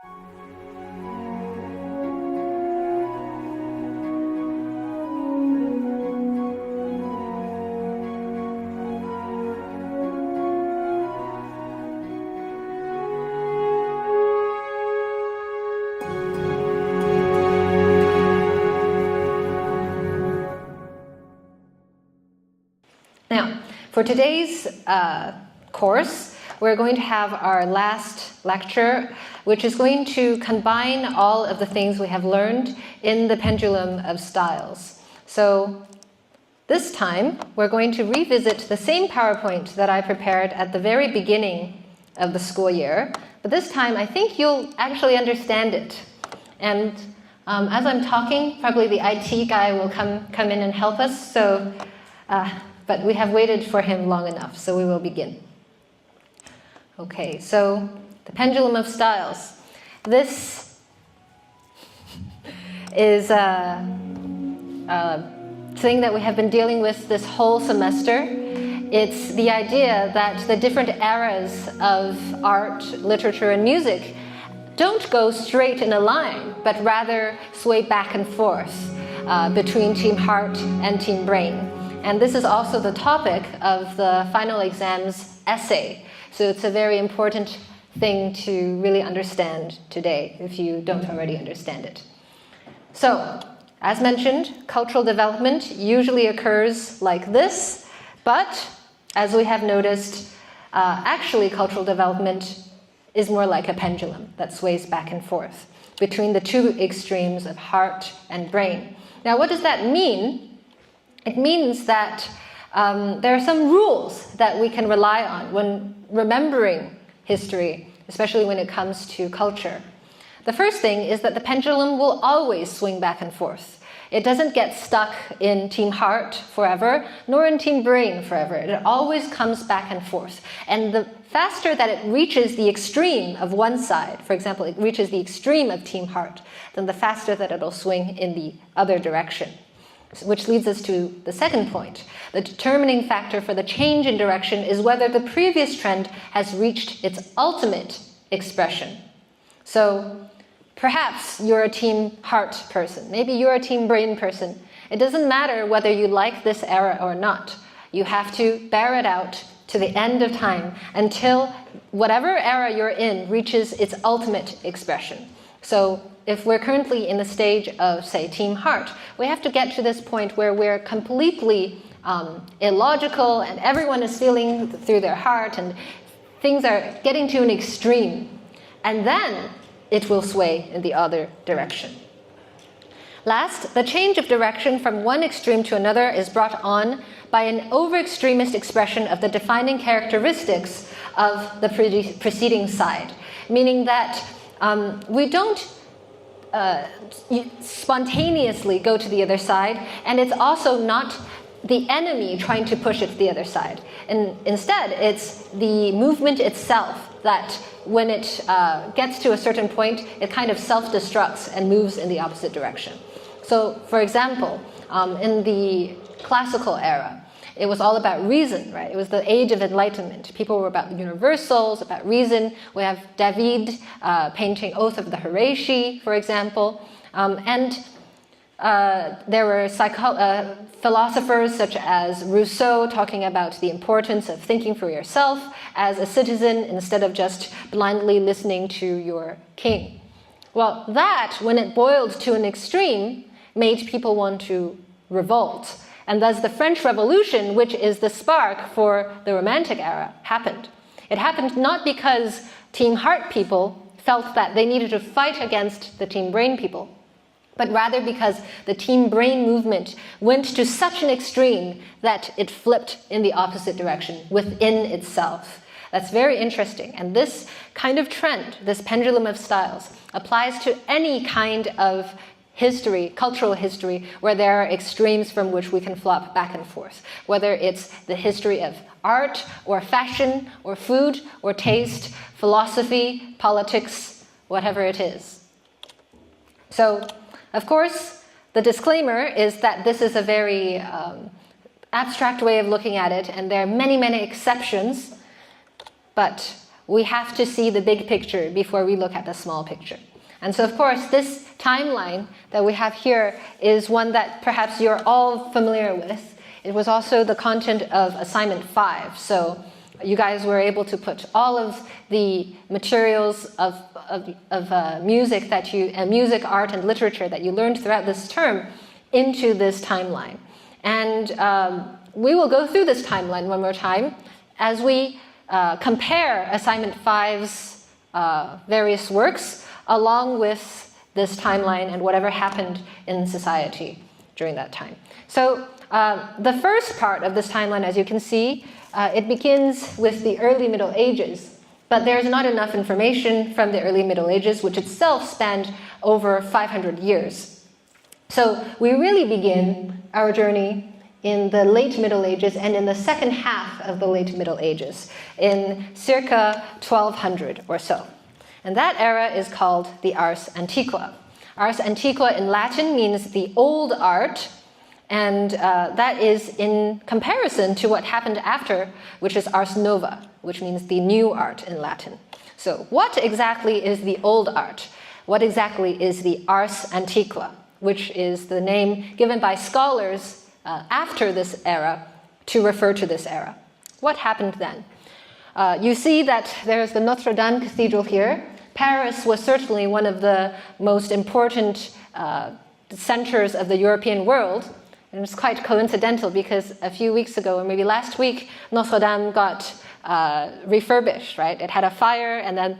Now, for today's course, we're going to have our last lecture, which is going to combine all of the things we have learned in the pendulum of styles. So this time, we're going to revisit the same PowerPoint that I prepared at the very beginning of the school year. But this time, I think you'll actually understand it. And as I'm talking, probably the IT guy will come in and help us. So. But we have waited for him long enough, so we will begin. Okay, so the pendulum of styles. This is a thing that we have been dealing with this whole semester. It's the idea that the different eras of art, literature, and music don't go straight in a line, but rather sway back and forth between Team Heart and Team Brain. And this is also the topic of the final exam's essay. So it's a very important thing to really understand today, if you don't already understand it. So, as mentioned, cultural development usually occurs like this, but as we have noticed, actually cultural development is more like a pendulum that sways back and forth between the two extremes of heart and brain. Now, what does that mean? It means that there are some rules that we can rely on when remembering history, especially when it comes to culture. The first thing is that the pendulum will always swing back and forth. It doesn't get stuck in Team Heart forever, nor in Team Brain forever. It always comes back and forth. And the faster that it reaches the extreme of one side, for example, it reaches the extreme of Team Heart, then the faster that it'll swing in the other direction. Which leads us to the second point. The determining factor for the change in direction is whether the previous trend has reached its ultimate expression. So perhaps you're a Team Heart person. Maybe you're a Team Brain person. It doesn't matter whether you like this era or not. You have to bear it out to the end of time until whatever era you're in reaches its ultimate expression. So if we're currently in the stage of, say, Team Heart, we have to get to this point where we're completely illogical and everyone is feeling through their heart and things are getting to an extreme. And then it will sway in the other direction. Last, the change of direction from one extreme to another is brought on by an over-extremist expression of the defining characteristics of the preceding side, meaning that we don't spontaneously go to the other side, and it's also not the enemy trying to push it to the other side. And instead, it's the movement itself that when it gets to a certain point, it kind of self-destructs and moves in the opposite direction. So, for example, in the classical era, it was all about reason, right? It was the age of enlightenment. People were about the universals, about reason. We have David painting Oath of the Horatii, for example. And there were philosophers such as Rousseau talking about the importance of thinking for yourself as a citizen instead of just blindly listening to your king. Well, that, when it boiled to an extreme, made people want to revolt. And thus the French Revolution, which is the spark for the Romantic era, happened. It happened not because Team Heart people felt that they needed to fight against the Team Brain people, but rather because the Team Brain movement went to such an extreme that it flipped in the opposite direction within itself. That's very interesting. And this kind of trend, this pendulum of styles, applies to any kind of history, cultural history, where there are extremes from which we can flop back and forth. Whether it's the history of art, or fashion, or food, or taste, philosophy, politics, whatever it is. So, of course, the disclaimer is that this is a very abstract way of looking at it, and there are many, many exceptions, but we have to see the big picture before we look at the small picture. And so, of course, this timeline that we have here is one that perhaps you're all familiar with. It was also the content of assignment 5. So you guys were able to put all of the materials of music music, art, and literature that you learned throughout this term into this timeline. And we will go through this timeline one more time as we compare assignment 5's various works along with this timeline and whatever happened in society during that time. So the first part of this timeline, as you can see, it begins with the early Middle Ages, but there's not enough information from the early Middle Ages, which itself spanned over 500 years. So we really begin our journey in the late Middle Ages and in the second half of the late Middle Ages, in circa 1200 or so. And that era is called the Ars Antiqua. Ars Antiqua in Latin means the old art, and that is in comparison to what happened after, which is Ars Nova, which means the new art in Latin. So what exactly is the old art? What exactly is the Ars Antiqua, which is the name given by scholars after this era to refer to this era? What happened then? You see that there's the Notre Dame Cathedral here. Paris was certainly one of the most important centers of the European world. And it's quite coincidental because a few weeks ago, or maybe last week, Notre Dame got refurbished, right? It had a fire, and then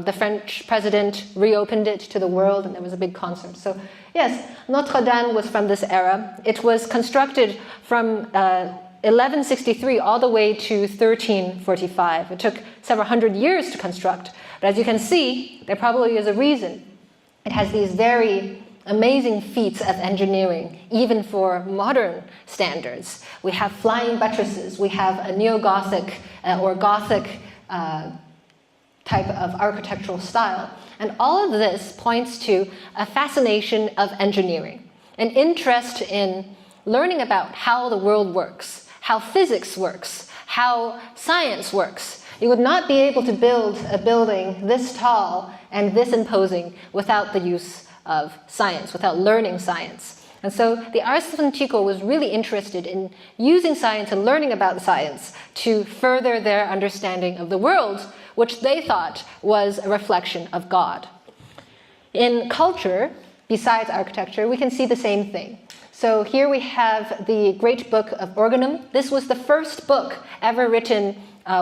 the French president reopened it to the world, and there was a big concert. So yes, Notre Dame was from this era. It was constructed from 1163 all the way to 1345. It took several hundred years to construct. But as you can see, there probably is a reason. It has these very amazing feats of engineering, even for modern standards. We have flying buttresses. We have a neo-Gothic or Gothic type of architectural style. And all of this points to a fascination of engineering, an interest in learning about how the world works, how physics works, how science works. You would not be able to build a building this tall and this imposing without the use of science, without learning science. And so the Ars Antiqua was really interested in using science and learning about science to further their understanding of the world, which they thought was a reflection of God. In culture, besides architecture, we can see the same thing. So here we have the great book of Organum. This was the first book ever written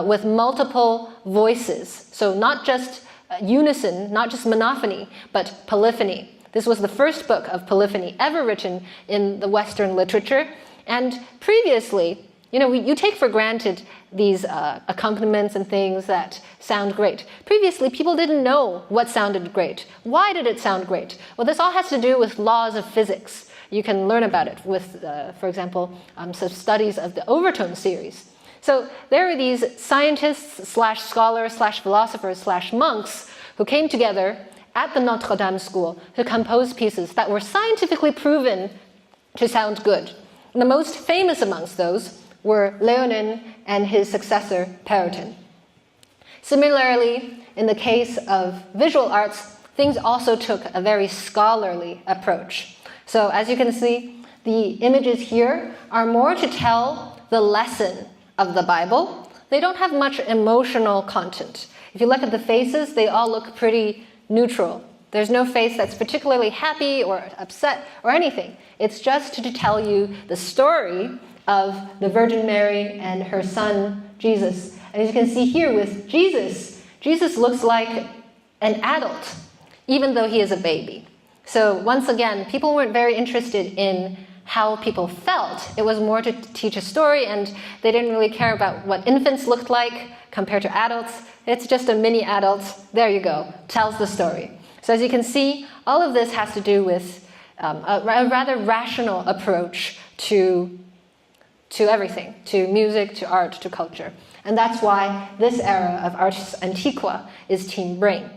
with multiple voices. So not just unison, not just monophony, but polyphony. This was the first book of polyphony ever written in the Western literature. And previously, you take for granted these accompaniments and things that sound great. Previously, people didn't know what sounded great. Why did it sound great? Well, this all has to do with laws of physics. You can learn about it with, for example, some studies of the overtone series. So there are these scientists / scholars / philosophers / monks who came together at the Notre Dame school to compose pieces that were scientifically proven to sound good. And the most famous amongst those were Léonin and his successor, Perotin. Similarly, in the case of visual arts, things also took a very scholarly approach. So as you can see, the images here are more to tell the lesson of the Bible. They don't have much emotional content. If you look at the faces, they all look pretty neutral. There's no face that's particularly happy or upset or anything. It's just to tell you the story of the Virgin Mary and her son, Jesus. And as you can see here with Jesus, Jesus looks like an adult, even though he is a baby. So once again, people weren't very interested in how people felt. It was more to teach a story, and they didn't really care about what infants looked like compared to adults. It's just a mini adult. There you go. Tells the story. So as you can see, all of this has to do with a rather rational approach to everything, to music, to art, to culture. And that's why this era of Ars Antiqua is Team Brain.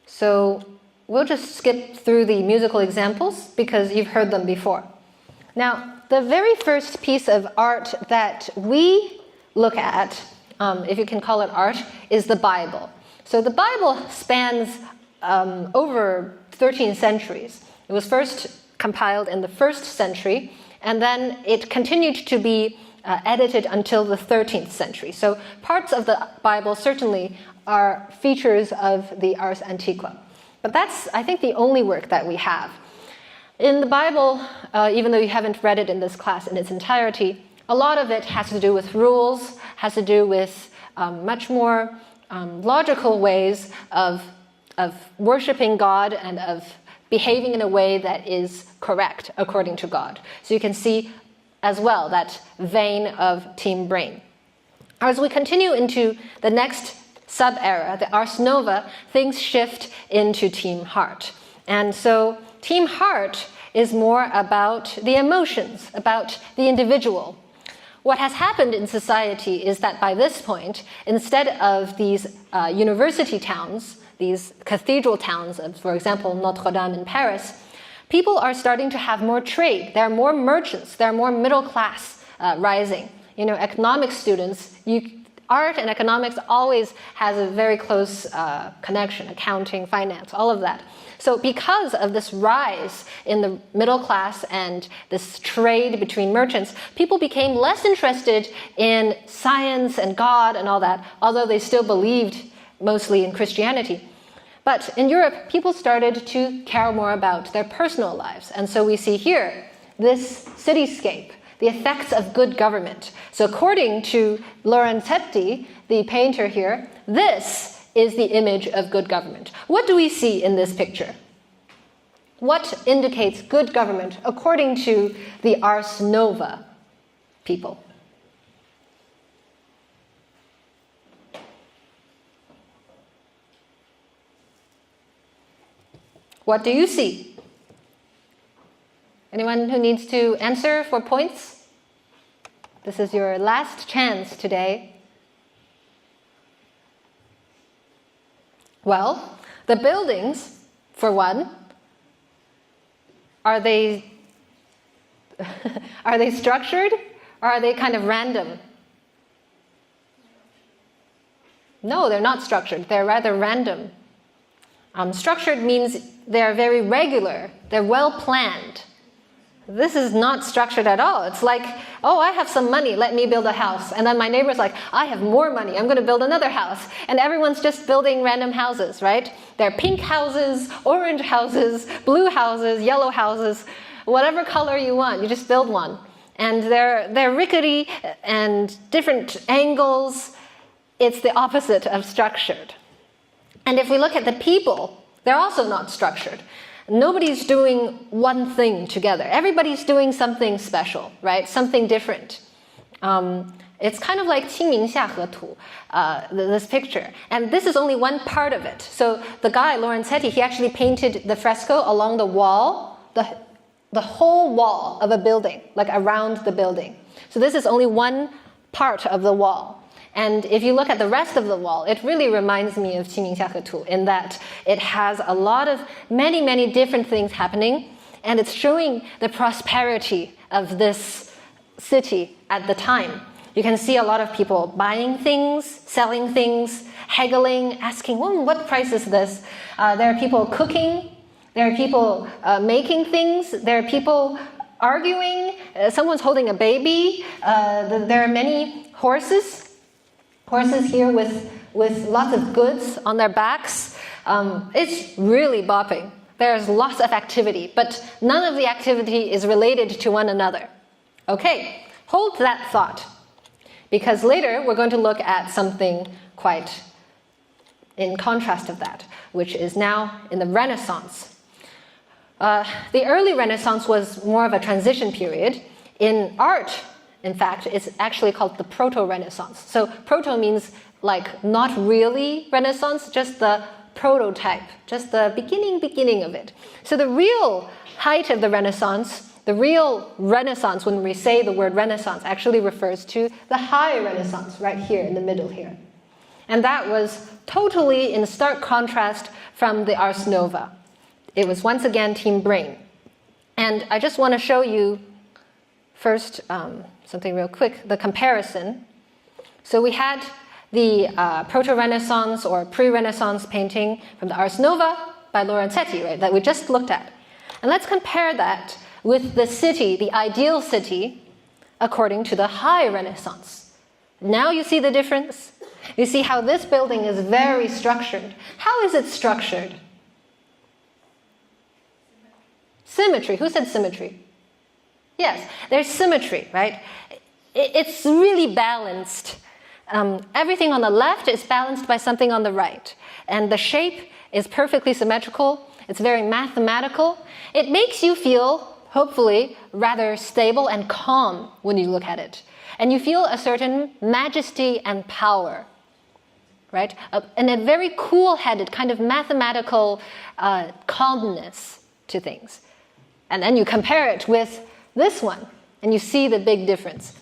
So we'll just skip through the musical examples because you've heard them before. Now, the very first piece of art that we look at if you can call it art, is the Bible. So the Bible spans over 13 centuries. It was first compiled in the 1st century, and then it continued to be edited until the 13th century. So parts of the Bible certainly are features of the Ars Antiqua. But that's, I think, the only work that we have. In the Bible, even though you haven't read it in this class in its entirety, a lot of it has to do with rules, has to do with much more logical ways of worshiping God and of behaving in a way that is correct according to God. So you can see as well that vein of Team Brain. As we continue into the next sub-era, the Ars Nova, things shift into Team Heart. And so Team Heart is more about the emotions, about the individual. What has happened in society is that by this point, instead of these university towns, these cathedral towns of, for example, Notre Dame in Paris, people are starting to have more trade. There are more merchants. There are more middle class rising. Economics students, art and economics always has a very close connection, accounting, finance, all of that. So because of this rise in the middle class and this trade between merchants, people became less interested in science and God and all that, although they still believed mostly in Christianity. But in Europe, people started to care more about their personal lives. And so we see here this cityscape, the effects of good government. So according to Lorenzetti, the painter here, this is the image of good government. What do we see in this picture? What indicates good government according to the Ars Nova people? What do you see? Anyone who needs to answer for points? This is your last chance today. Well, the buildings, for one, are they structured or are they kind of random? No, they're not structured. They're rather random. Structured means they're very regular. They're well planned. This is not structured at all. It's like, oh, I have some money, let me build a house. And then my neighbor's like, I have more money, I'm going to build another house. And everyone's just building random houses, right? They're pink houses, orange houses, blue houses, yellow houses, whatever color you want, you just build one. And they're rickety and different angles. It's the opposite of structured. And if we look at the people, they're also not structured. Nobody's doing one thing together. Everybody's doing something special, right? Something different. It's kind of like 清明下河图, this picture. And this is only one part of it. So the guy, Lorenzetti, he actually painted the fresco along the wall, the whole wall of a building, like around the building. So this is only one part of the wall. And if you look at the rest of the wall, it really reminds me of 清明下河图 in that it has a lot of many different things happening, and it's showing the prosperity of this city at the time. You can see a lot of people buying things, selling things, haggling, asking, what price is this? There are people cooking, there are people making things, there are people arguing, someone's holding a baby, there are many horses here with lots of goods on their backs. It's really bopping. There's lots of activity, but none of the activity is related to one another. Okay, hold that thought, because later we're going to look at something quite in contrast of that, which is now in the Renaissance. The early Renaissance was more of a transition period. In art, in fact, it's actually called the Proto-Renaissance. So proto means like not really Renaissance, just the prototype, just the beginning of it. So the real height of the Renaissance, the real Renaissance, when we say the word Renaissance, actually refers to the High Renaissance right here in the middle here. And that was totally in stark contrast from the Ars Nova. It was once again Team Brain. And I just want to show you first something real quick, the comparison. So we had the Proto-Renaissance or Pre-Renaissance painting from the Ars Nova by Lorenzetti, right, that we just looked at. And let's compare that with the city, the ideal city, according to the High Renaissance. Now you see the difference? You see how this building is very structured. How is it structured? Symmetry. Who said symmetry? Yes, there's symmetry, right? It's really balanced. Everything on the left is balanced by something on the right. And the shape is perfectly symmetrical. It's very mathematical. It makes you feel, hopefully, rather stable and calm when you look at it. And you feel a certain majesty and power, right? And a very cool-headed kind of mathematical calmness to things. And then you compare it with this one, and you see the big difference.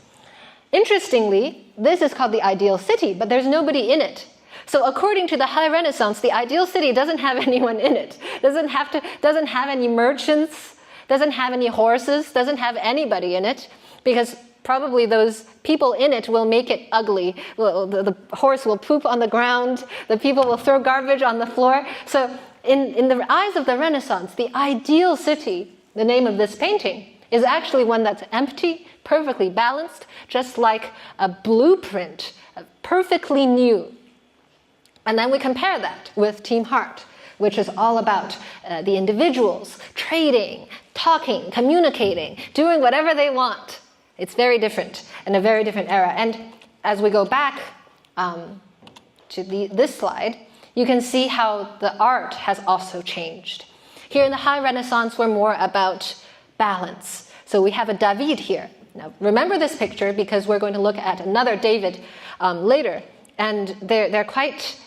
Interestingly, this is called the ideal city, but there's nobody in it. So according to the High Renaissance, the ideal city doesn't have anyone in it. Doesn't have any merchants, doesn't have any horses, doesn't have anybody in it, because probably those people in it will make it ugly. The horse will poop on the ground, the people will throw garbage on the floor. So in the eyes of the Renaissance, the ideal city, the name of this painting, is actually one that's empty, perfectly balanced, just like a blueprint, perfectly new. And then we compare that with Team Heart, which is all about the individuals trading, talking, communicating, doing whatever they want. It's very different, in a very different era. And as we go back to this slide, you can see how the art has also changed. Here in the High Renaissance, we're more about balance. So we have a David here. Now, remember this picture because we're going to look at another David later. And they're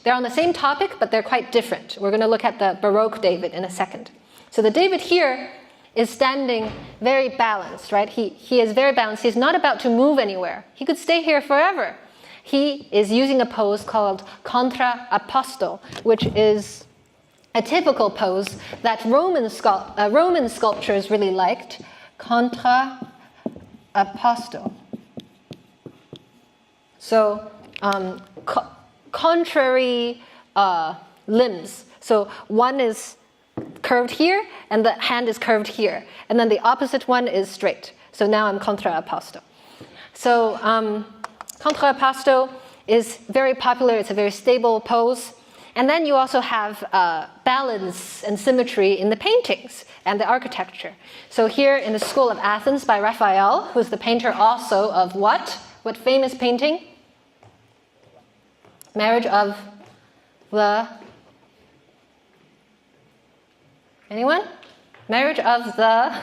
on the same topic, but they're quite different. We're going to look at the Baroque David in a second. So the David here is standing very balanced, right? He is very balanced. He's not about to move anywhere. He could stay here forever. He is using a pose called contra apostol, which is a typical pose that Roman sculptors really liked. Contra apostol. So contrary limbs. So one is curved here, and the hand is curved here. And then the opposite one is straight. So now I'm contra apostol. So contra apostol is very popular. It's a very stable pose. And then you also have balance and symmetry in the paintings and the architecture. So here in the School of Athens by Raphael, who's the painter also of what? What famous painting? Marriage of the... Anyone? Marriage of the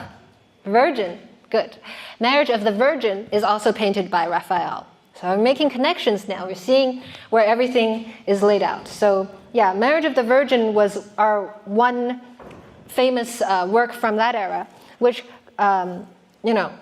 Virgin. Good. Marriage of the Virgin is also painted by Raphael. So we're making connections now. We're seeing where everything is laid out. So yeah, Marriage of the Virgin was our one famous work from that era, which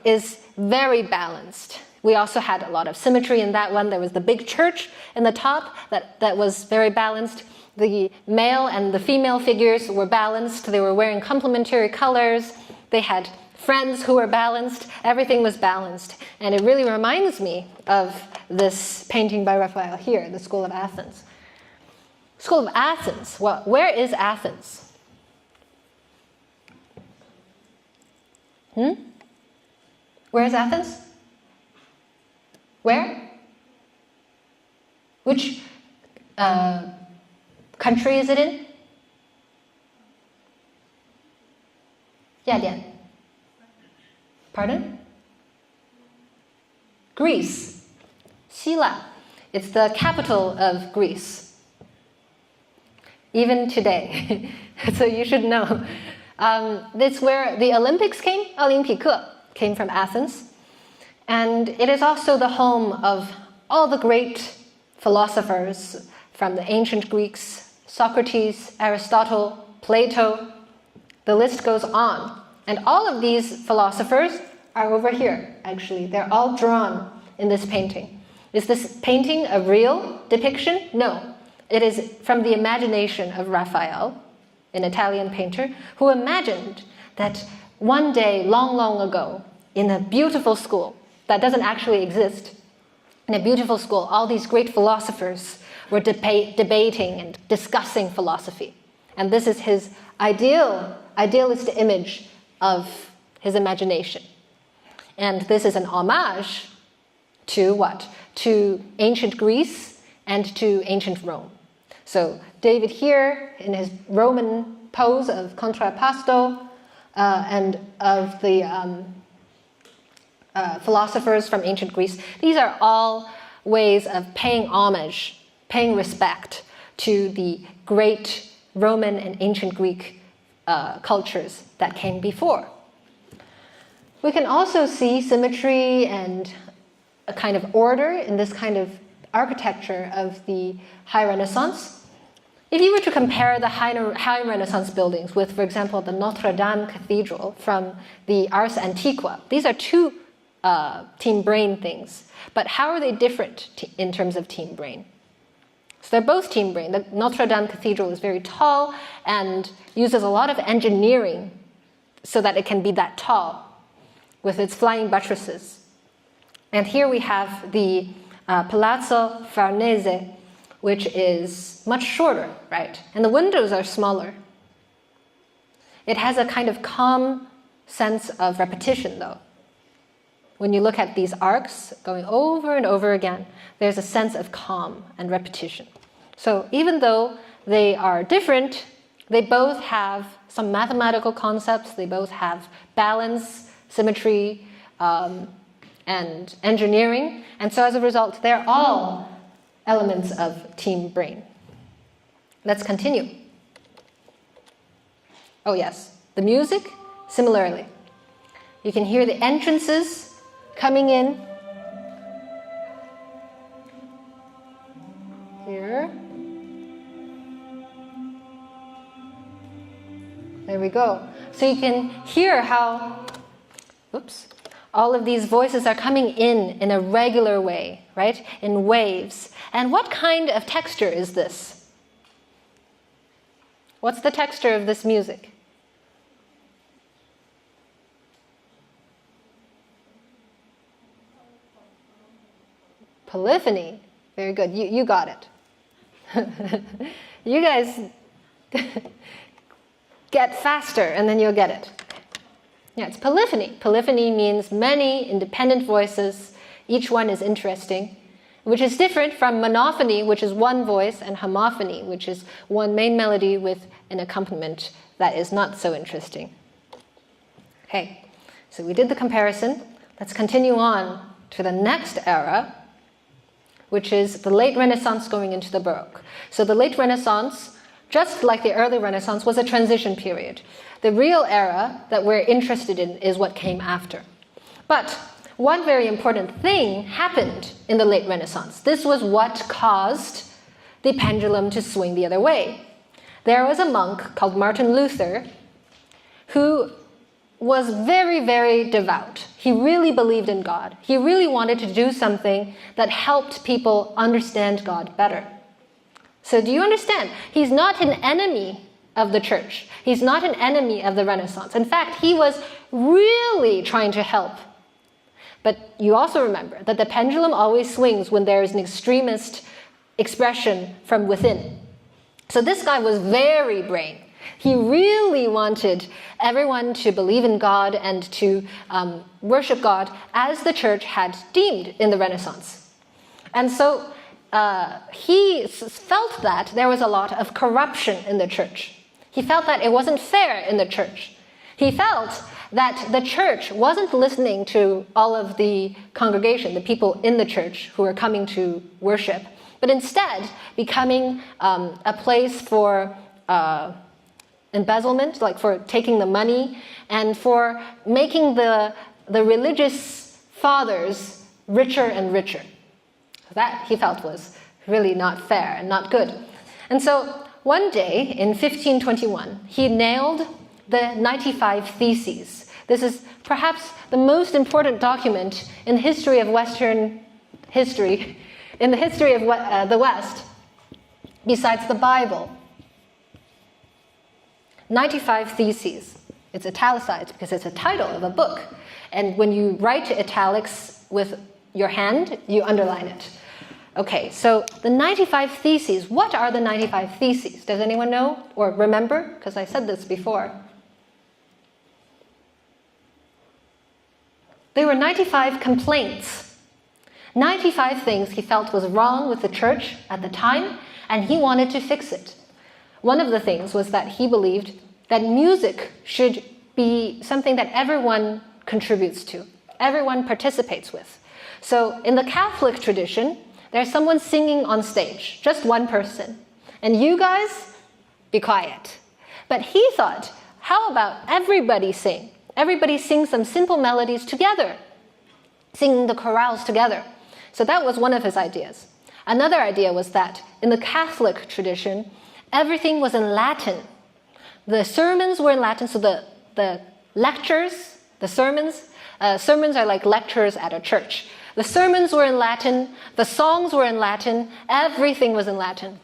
is very balanced. We also had a lot of symmetry in that one. There was the big church in the top that was very balanced. The male and the female figures were balanced. They were wearing complementary colors. They had friends who were balanced. Everything was balanced. And it really reminds me of this painting by Raphael here, the School of Athens. School of Athens. Well, where is Athens? Where is Athens? Where? Which country is it in? Yeah, Dian. Pardon? Greece. Sila. It's the capital of Greece. Even today. So you should know. It's where the Olympics came. 奥林匹克 came from Athens. And it is also the home of all the great philosophers from the ancient Greeks, Socrates, Aristotle, Plato. The list goes on. And all of these philosophers are over here, actually. They're all drawn in this painting. Is this painting a real depiction? No. It is from the imagination of Raphael, an Italian painter, who imagined that one day, long, long ago, in a beautiful school that doesn't actually exist, in a beautiful school, all these great philosophers were debating and discussing philosophy. And this is his idealist image of his imagination. And this is an homage to what? To ancient Greece and to ancient Rome. So David here in his Roman pose of contrapposto and of the philosophers from ancient Greece. These are all ways of paying homage, paying respect to the great Roman and ancient Greek cultures that came before. We can also see symmetry and a kind of order in this kind of architecture of the High Renaissance. If you were to compare the High Renaissance buildings with, for example, the Notre Dame Cathedral from the Ars Antiqua, these are two team brain things. But how are they different in terms of team brain? So they're both team brain. The Notre Dame Cathedral is very tall and uses a lot of engineering so that it can be that tall with its flying buttresses. And here we have the Palazzo Farnese, which is much shorter, right? And the windows are smaller. It has a kind of calm sense of repetition, though. When you look at these arcs going over and over again, there's a sense of calm and repetition. So even though they are different, they both have some mathematical concepts, they both have balance, symmetry, and engineering. And so as a result, they're all elements of team brain. Let's continue. Oh yes, the music, similarly. You can hear the entrances coming in. Here. There we go. So you can hear how, all of these voices are coming in a regular way, right? In waves. And what kind of texture is this? What's the texture of this music? Polyphony. Very good. You got it. You guys get faster and then you'll get it. Yeah, it's polyphony. Polyphony means many independent voices. Each one is interesting, which is different from monophony, which is one voice, and homophony, which is one main melody with an accompaniment that is not so interesting. Okay, so we did the comparison. Let's continue on to the next era, which is the late Renaissance going into the Baroque. So the late Renaissance, just like the early Renaissance, was a transition period. The real era that we're interested in is what came after. But one very important thing happened in the late Renaissance. This was what caused the pendulum to swing the other way. There was a monk called Martin Luther who was very, very devout. He really believed in God. He really wanted to do something that helped people understand God better. So do you understand? He's not an enemy of the church. He's not an enemy of the Renaissance. In fact, he was really trying to help. But you also remember that the pendulum always swings when there is an extremist expression from within. So this guy was very brain. He really wanted everyone to believe in God and to worship God as the church had deemed in the Renaissance. And so he felt that there was a lot of corruption in the church. He felt that it wasn't fair in the church. He felt that the church wasn't listening to all of the congregation, the people in the church who were coming to worship, but instead becoming a place for embezzlement, like for taking the money, and for making the religious fathers richer and richer. That, he felt, was really not fair and not good. And so one day in 1521, he nailed the 95 Theses. This is perhaps the most important document in the history of Western history, in the history of the West, besides the Bible. 95 Theses. It's italicized because it's a title of a book. And when you write italics with your hand, you underline it. Okay, so the 95 Theses, what are the 95 Theses? Does anyone know or remember? Because I said this before. They were 95 complaints, 95 things he felt was wrong with the church at the time, and he wanted to fix it. One of the things was that he believed that music should be something that everyone contributes to, everyone participates with. So in the Catholic tradition, there's someone singing on stage, just one person. And you guys, be quiet. But he thought, how about everybody sing? Everybody sing some simple melodies together, singing the chorales together. So that was one of his ideas. Another idea was that in the Catholic tradition, everything was in Latin. The sermons were in Latin, so the lectures, the sermons are like lectures at a church. The sermons were in Latin, the songs were in Latin, everything was in Latin.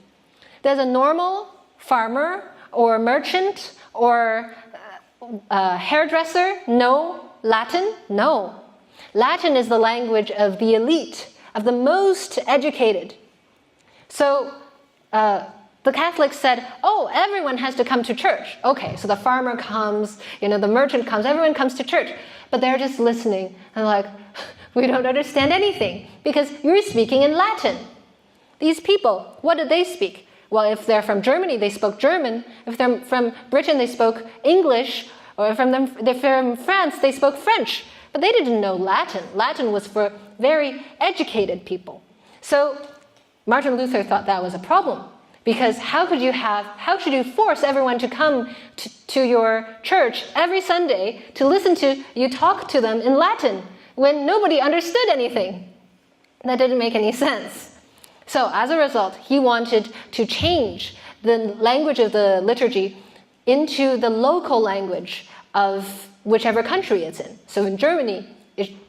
There's a normal farmer or merchant or hairdresser, no Latin? No. Latin is the language of the elite, of the most educated. So the Catholics said, oh, everyone has to come to church. Okay, so the farmer comes, the merchant comes, everyone comes to church. But they're just listening and like, we don't understand anything because you're speaking in Latin. These people, what do they speak? Well, if they're from Germany, they spoke German. If they're from Britain, they spoke English. Or if they're from France, they spoke French. But they didn't know Latin. Latin was for very educated people. So Martin Luther thought that was a problem. Because how should you force everyone to come to your church every Sunday to listen to you talk to them in Latin when nobody understood anything? That didn't make any sense. So as a result, he wanted to change the language of the liturgy into the local language of whichever country it's in. So in Germany,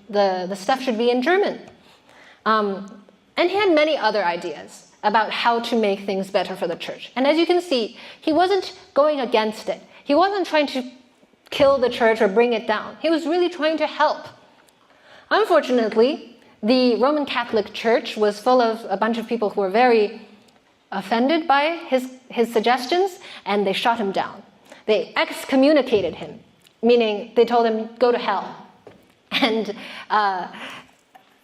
the stuff should be in German. And he had many other ideas about how to make things better for the church. And as you can see, he wasn't going against it. He wasn't trying to kill the church or bring it down. He was really trying to help. Unfortunately, the Roman Catholic Church was full of a bunch of people who were very offended by his suggestions, and they shot him down. They excommunicated him, meaning they told him, go to hell. And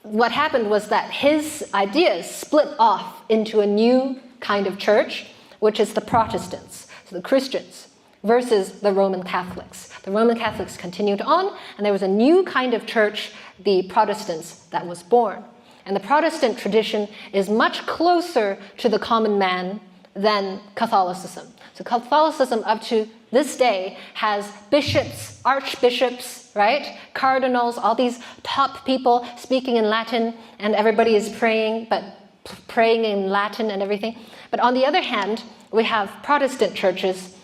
what happened was that his ideas split off into a new kind of church, which is the Protestants, so the Christians, versus the Roman Catholics. The Roman Catholics continued on, and there was a new kind of church, the Protestants, that was born. And the Protestant tradition is much closer to the common man than Catholicism. So Catholicism, up to this day, has bishops, archbishops, right? Cardinals, all these top people speaking in Latin, and everybody is praying, but praying in Latin and everything. But on the other hand, we have Protestant churches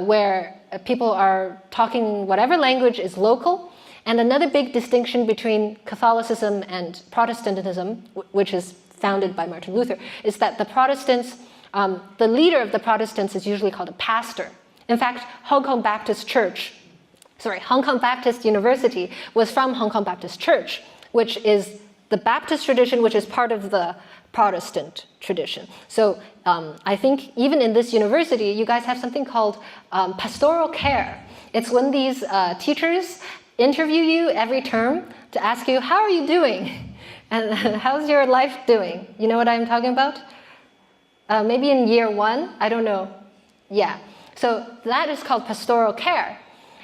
where people are talking whatever language is local. And another big distinction between Catholicism and Protestantism, which is founded by Martin Luther, is that the Protestants, the leader of the Protestants is usually called a pastor. In fact, Hong Kong Baptist University was from Hong Kong Baptist Church, which is the Baptist tradition, which is part of the Protestant tradition. So I think even in this university, you guys have something called pastoral care. It's when these teachers interview you every term to ask you, how are you doing? And how's your life doing? You know what I'm talking about? Maybe in year 1, I don't know. Yeah. So that is called pastoral care.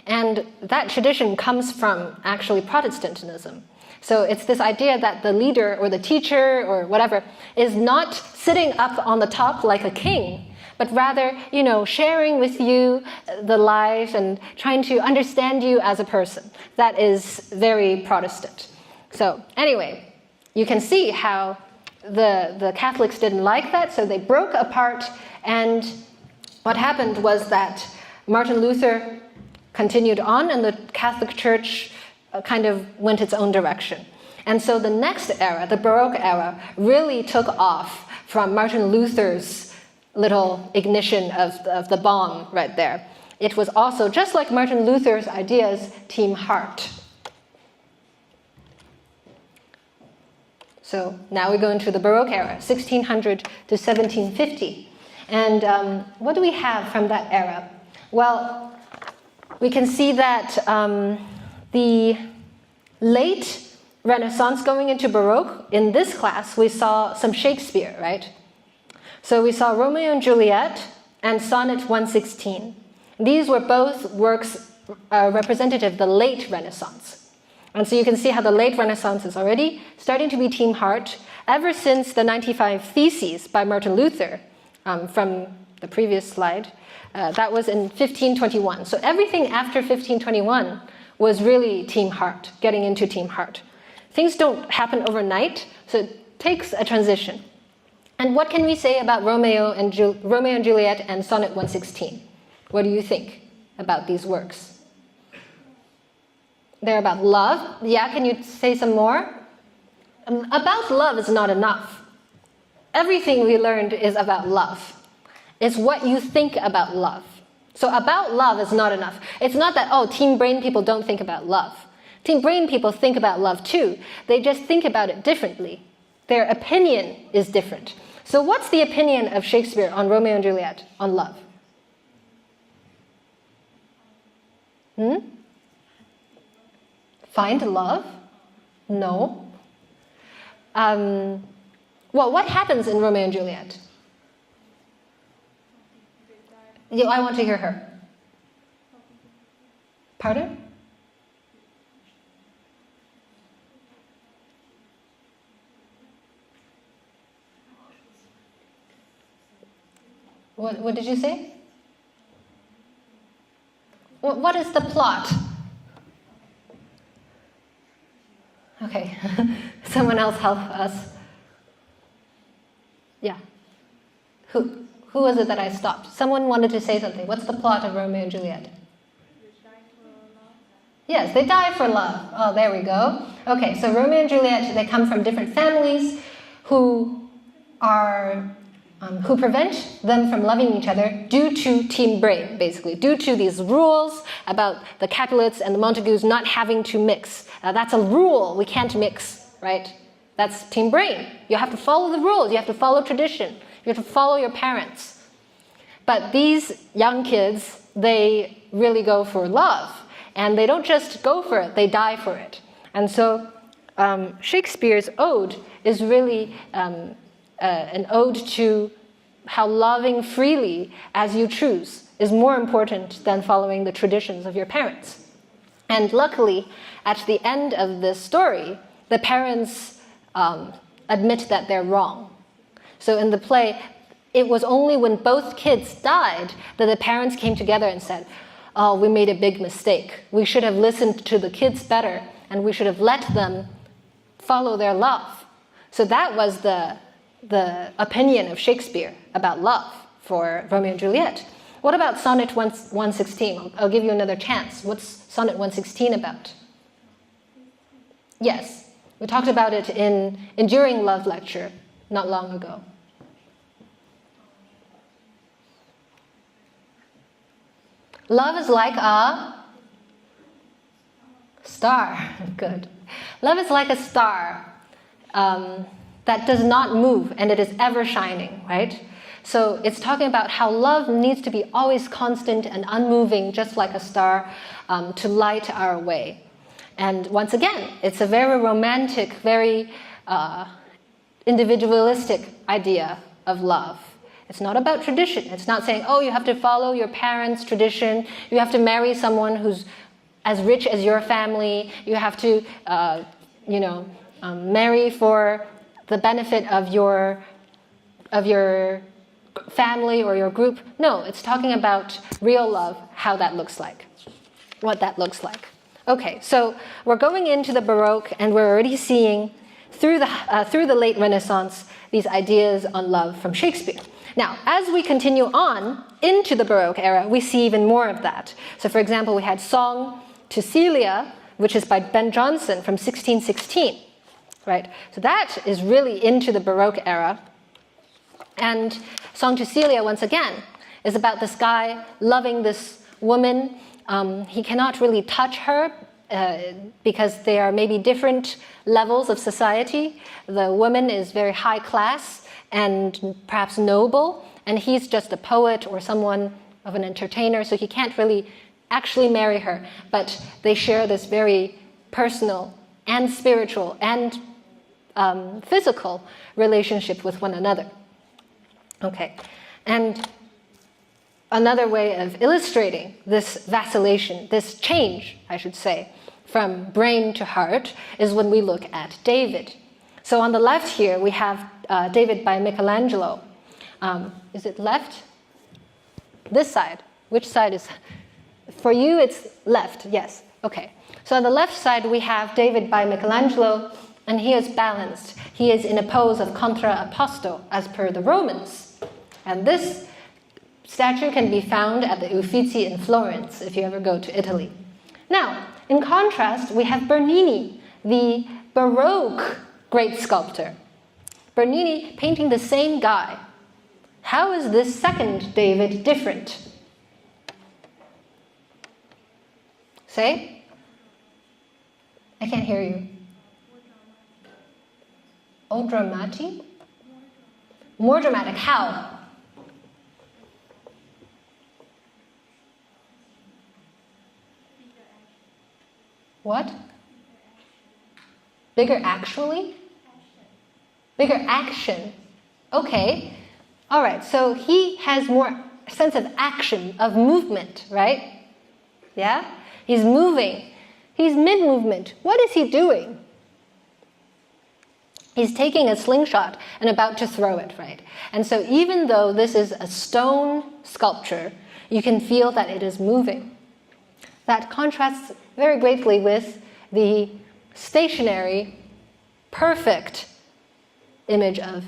And that tradition comes from actually Protestantism. So it's this idea that the leader or the teacher or whatever is not sitting up on the top like a king, but rather, sharing with you the life and trying to understand you as a person. That is very Protestant. So anyway, you can see how the Catholics didn't like that, so they broke apart, and what happened was that Martin Luther continued on, and the Catholic Church kind of went its own direction. And so the next era, the Baroque era, really took off from Martin Luther's little ignition of the bomb right there. It was also, just like Martin Luther's ideas, Team Heart. So now we go into the Baroque era, 1600 to 1750. And what do we have from that era? Well, we can see that the late Renaissance going into Baroque, in this class, we saw some Shakespeare, right? So we saw Romeo and Juliet and Sonnet 116. These were both works representative of the late Renaissance. And so you can see how the late Renaissance is already starting to be team heart ever since the 95 Theses by Martin Luther from the previous slide. That was in 1521. So everything after 1521 was really team heart, getting into team heart. Things don't happen overnight, so it takes a transition. And what can we say about Romeo and Juliet and Sonnet 116? What do you think about these works? They're about love. Yeah, can you say some more? About love is not enough. Everything we learned is about love. It's what you think about love. So about love is not enough. It's not that, oh, team brain people don't think about love. Team brain people think about love too. They just think about it differently. Their opinion is different. So what's the opinion of Shakespeare on Romeo and Juliet, on love? Find love? No. Well, what happens in Romeo and Juliet? Yeah, I want to hear her. Pardon? What did you say? What is the plot? Okay, someone else help us. Yeah. Who was it that I stopped? Someone wanted to say something. What's the plot of Romeo and Juliet? Yes, they die for love. Oh, there we go. Okay, so Romeo and Juliet, they come from different families who prevent them from loving each other due to team brain, basically, due to these rules about the Capulets and the Montagues not having to mix. That's a rule, we can't mix, right? That's team brain. You have to follow the rules, you have to follow tradition, you have to follow your parents. But these young kids, they really go for love. And they don't just go for it, they die for it. And so Shakespeare's ode is really an ode to how loving freely as you choose is more important than following the traditions of your parents. And luckily, at the end of this story, the parents admit that they're wrong. So in the play, it was only when both kids died that the parents came together and said, oh, we made a big mistake. We should have listened to the kids better, and we should have let them follow their love. So that was the opinion of Shakespeare about love for Romeo and Juliet. What about Sonnet 116? I'll give you another chance. What's Sonnet 116 about? Yes, we talked about it in Enduring Love lecture not long ago. Love is like a star. Good. Love is like a star that does not move, and it is ever shining, right? So it's talking about how love needs to be always constant and unmoving, just like a star, to light our way. And once again, it's a very romantic, very individualistic idea of love. It's not about tradition. It's not saying, oh, you have to follow your parents' tradition. You have to marry someone who's as rich as your family. You have to, marry for the benefit of your family or your group. No, it's talking about real love, how that looks like, what that looks like. Okay, so we're going into the Baroque, and we're already seeing through the late Renaissance these ideas on love from Shakespeare. Now, as we continue on into the Baroque era, we see even more of that. So, for example, we had Song to Celia, which is by Ben Jonson from 1616, right? So that is really into the Baroque era. And Song to Celia, once again, is about this guy loving this woman. He cannot really touch her because they are maybe different levels of society. The woman is very high class and perhaps noble, and he's just a poet or someone of an entertainer, so he can't really actually marry her. But they share this very personal and spiritual and physical relationship with one another. Okay, and another way of illustrating this vacillation, this change, I should say, from brain to heart, is when we look at David. So on the left here, we have David by Michelangelo. Is it left? This side. Which side is? For you, it's left. Yes. Okay. So on the left side, we have David by Michelangelo, and he is balanced. He is in a pose of contrapposto, as per the Romans. And this statue can be found at the Uffizi in Florence, if you ever go to Italy. Now, in contrast, we have Bernini, the Baroque great sculptor. Bernini painting the same guy. How is this second David different? Say? I can't hear you. O dramatic? More dramatic. How? What? Bigger actually? Bigger action. Okay. All right. So he has more sense of action, of movement, right? Yeah? He's moving. He's mid-movement. What is he doing? He's taking a slingshot and about to throw it, right? And so even though this is a stone sculpture, you can feel that it is moving. That contrasts very greatly with the stationary, perfect image of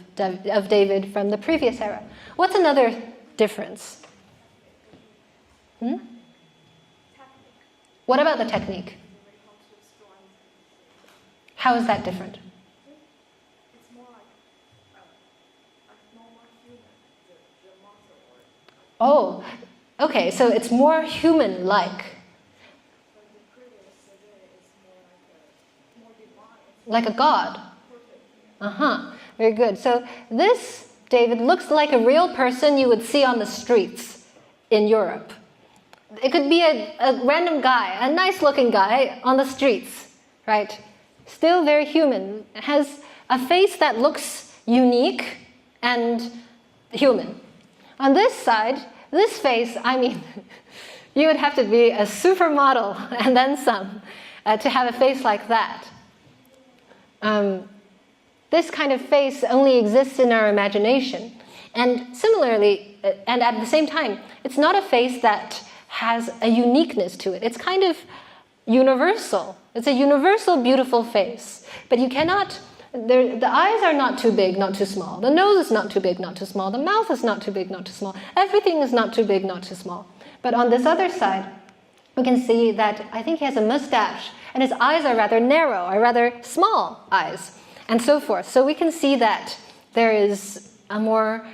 David from the previous era. What's another difference? What about the technique? How is that different? It's more like a normal human, the muscle work. Oh, okay, so it's more human-like. Like a god. Very good. So this David looks like a real person you would see on the streets in Europe. It could be a random guy, a nice-looking guy on the streets, right? Still very human. It has a face that looks unique and human. On this side, this face, I mean, you would have to be a supermodel and then some to have a face like that. This kind of face only exists in our imagination. And similarly, and at the same time, it's not a face that has a uniqueness to it. It's kind of universal. It's a universal, beautiful face. But you cannot, the eyes are not too big, not too small. The nose is not too big, not too small. The mouth is not too big, not too small. Everything is not too big, not too small. But on this other side, we can see that I think he has a mustache, and his eyes are rather narrow, or rather small eyes, and so forth. So we can see that there is a more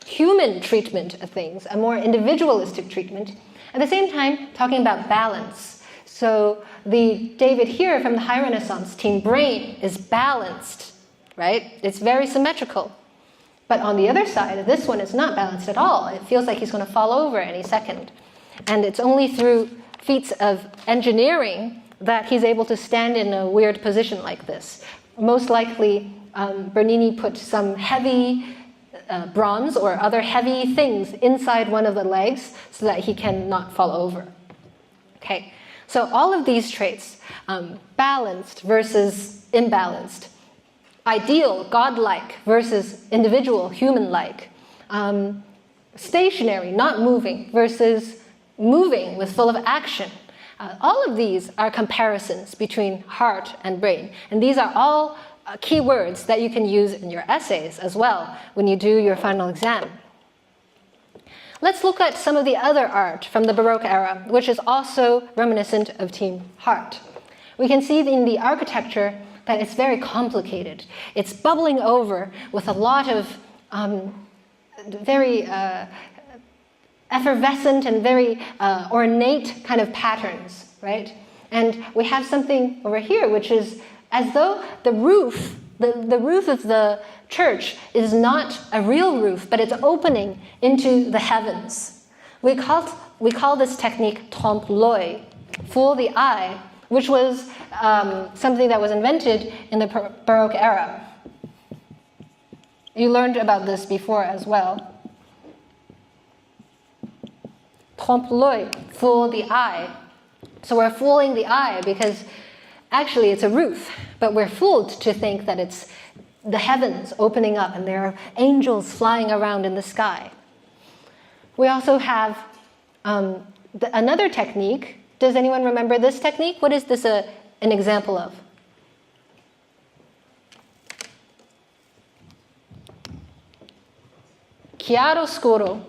human treatment of things, a more individualistic treatment. At the same time, talking about balance. So the David here from the High Renaissance team brain is balanced, right? It's very symmetrical. But on the other side, this one is not balanced at all. It feels like he's going to fall over any second. And it's only through feats of engineering that he's able to stand in a weird position like this. Most likely, Bernini put some heavy bronze or other heavy things inside one of the legs so that he cannot fall over. Okay, so all of these traits, balanced versus imbalanced, ideal, godlike versus individual, human-like, stationary, not moving, versus moving with full of action. All of these are comparisons between heart and brain. And these are all key words that you can use in your essays as well when you do your final exam. Let's look at some of the other art from the Baroque era, which is also reminiscent of Team Heart. We can see in the architecture that it's very complicated. It's bubbling over with a lot of very effervescent and very ornate kind of patterns, right? And we have something over here, which is as though the roof of the church is not a real roof, but it's opening into the heavens. We call this technique trompe l'œil, fool the eye, which was something that was invented in the Baroque era. You learned about this before as well. Trompe l'œil, fool the eye. So we're fooling the eye because actually it's a roof, but we're fooled to think that it's the heavens opening up and there are angels flying around in the sky. We also have another technique. Does anyone remember this technique? What is this an example of? Chiaroscuro.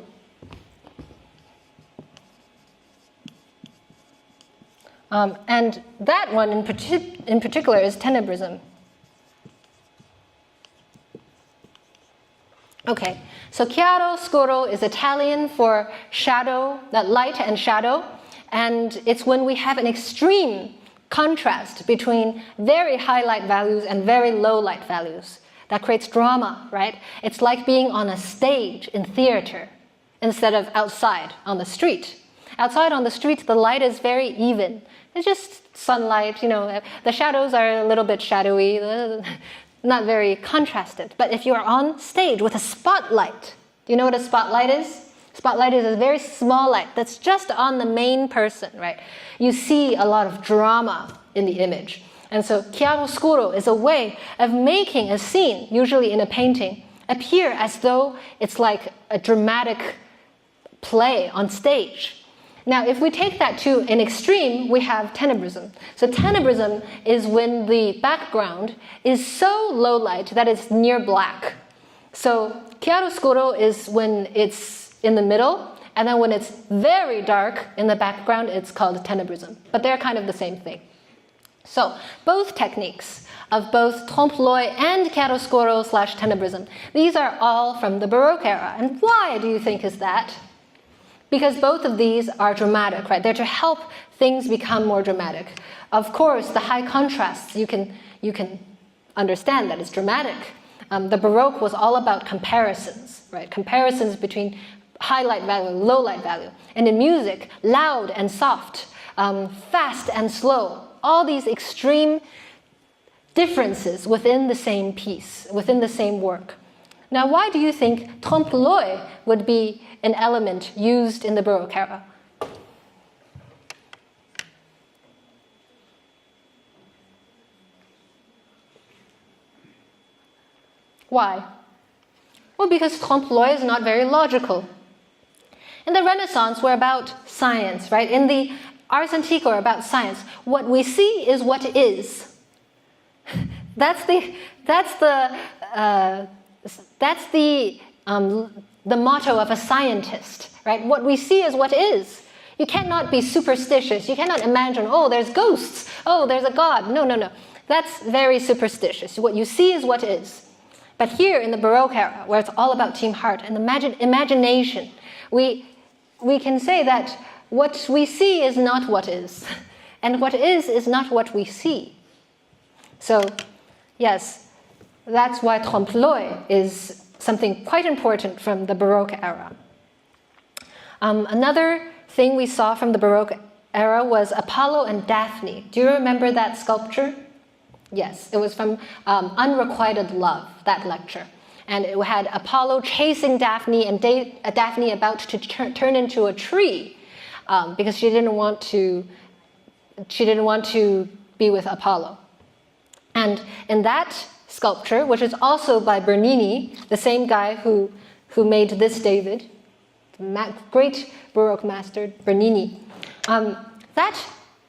And that one in particular is tenebrism. Okay, so chiaroscuro is Italian for shadow, that light and shadow, and it's when we have an extreme contrast between very high light values and very low light values. That creates drama, right? It's like being on a stage in theater instead of outside on the street. Outside on the street, the light is very even. It's just sunlight, the shadows are a little bit shadowy, not very contrasted. But if you are on stage with a spotlight, do you know what a spotlight is? Spotlight is a very small light that's just on the main person, right? You see a lot of drama in the image. And so chiaroscuro is a way of making a scene, usually in a painting, appear as though it's like a dramatic play on stage. Now, if we take that to an extreme, we have tenebrism. So tenebrism is when the background is so low light that it's near black. So chiaroscuro is when it's in the middle, and then when it's very dark in the background, it's called tenebrism. But they're kind of the same thing. So both techniques of both trompe l'œil and chiaroscuro / tenebrism, these are all from the Baroque era. And why do you think is that? Because both of these are dramatic, right? They're to help things become more dramatic. Of course, the high contrasts, you can understand that it's dramatic. The Baroque was all about comparisons, right? Comparisons between high light value, low light value. And in music, loud and soft, fast and slow, all these extreme differences within the same piece, within the same work. Now, why do you think trompe l'œil would be an element used in the Baroque era? Why? Well, because trompe l'œil is not very logical. In the Renaissance, we're about science, right? In the Ars Antiqua, we're about science. What we see is what is. That's the motto of a scientist, right? What we see is what is. You cannot be superstitious. You cannot imagine, oh, there's ghosts. Oh, there's a god. No. That's very superstitious. What you see is what is. But here in the Baroque era, where it's all about team heart and imagination, we can say that what we see is not what is. And what is not what we see. So, yes, that's why trompe l'œil is something quite important from the Baroque era. Another thing we saw from the Baroque era was Apollo and Daphne. Do you remember that sculpture? Yes, it was from Unrequited Love, that lecture. And it had Apollo chasing Daphne and Daphne about to turn into a tree because she didn't want to be with Apollo. And in that sculpture, which is also by Bernini, the same guy who made this David, the great Baroque master Bernini, that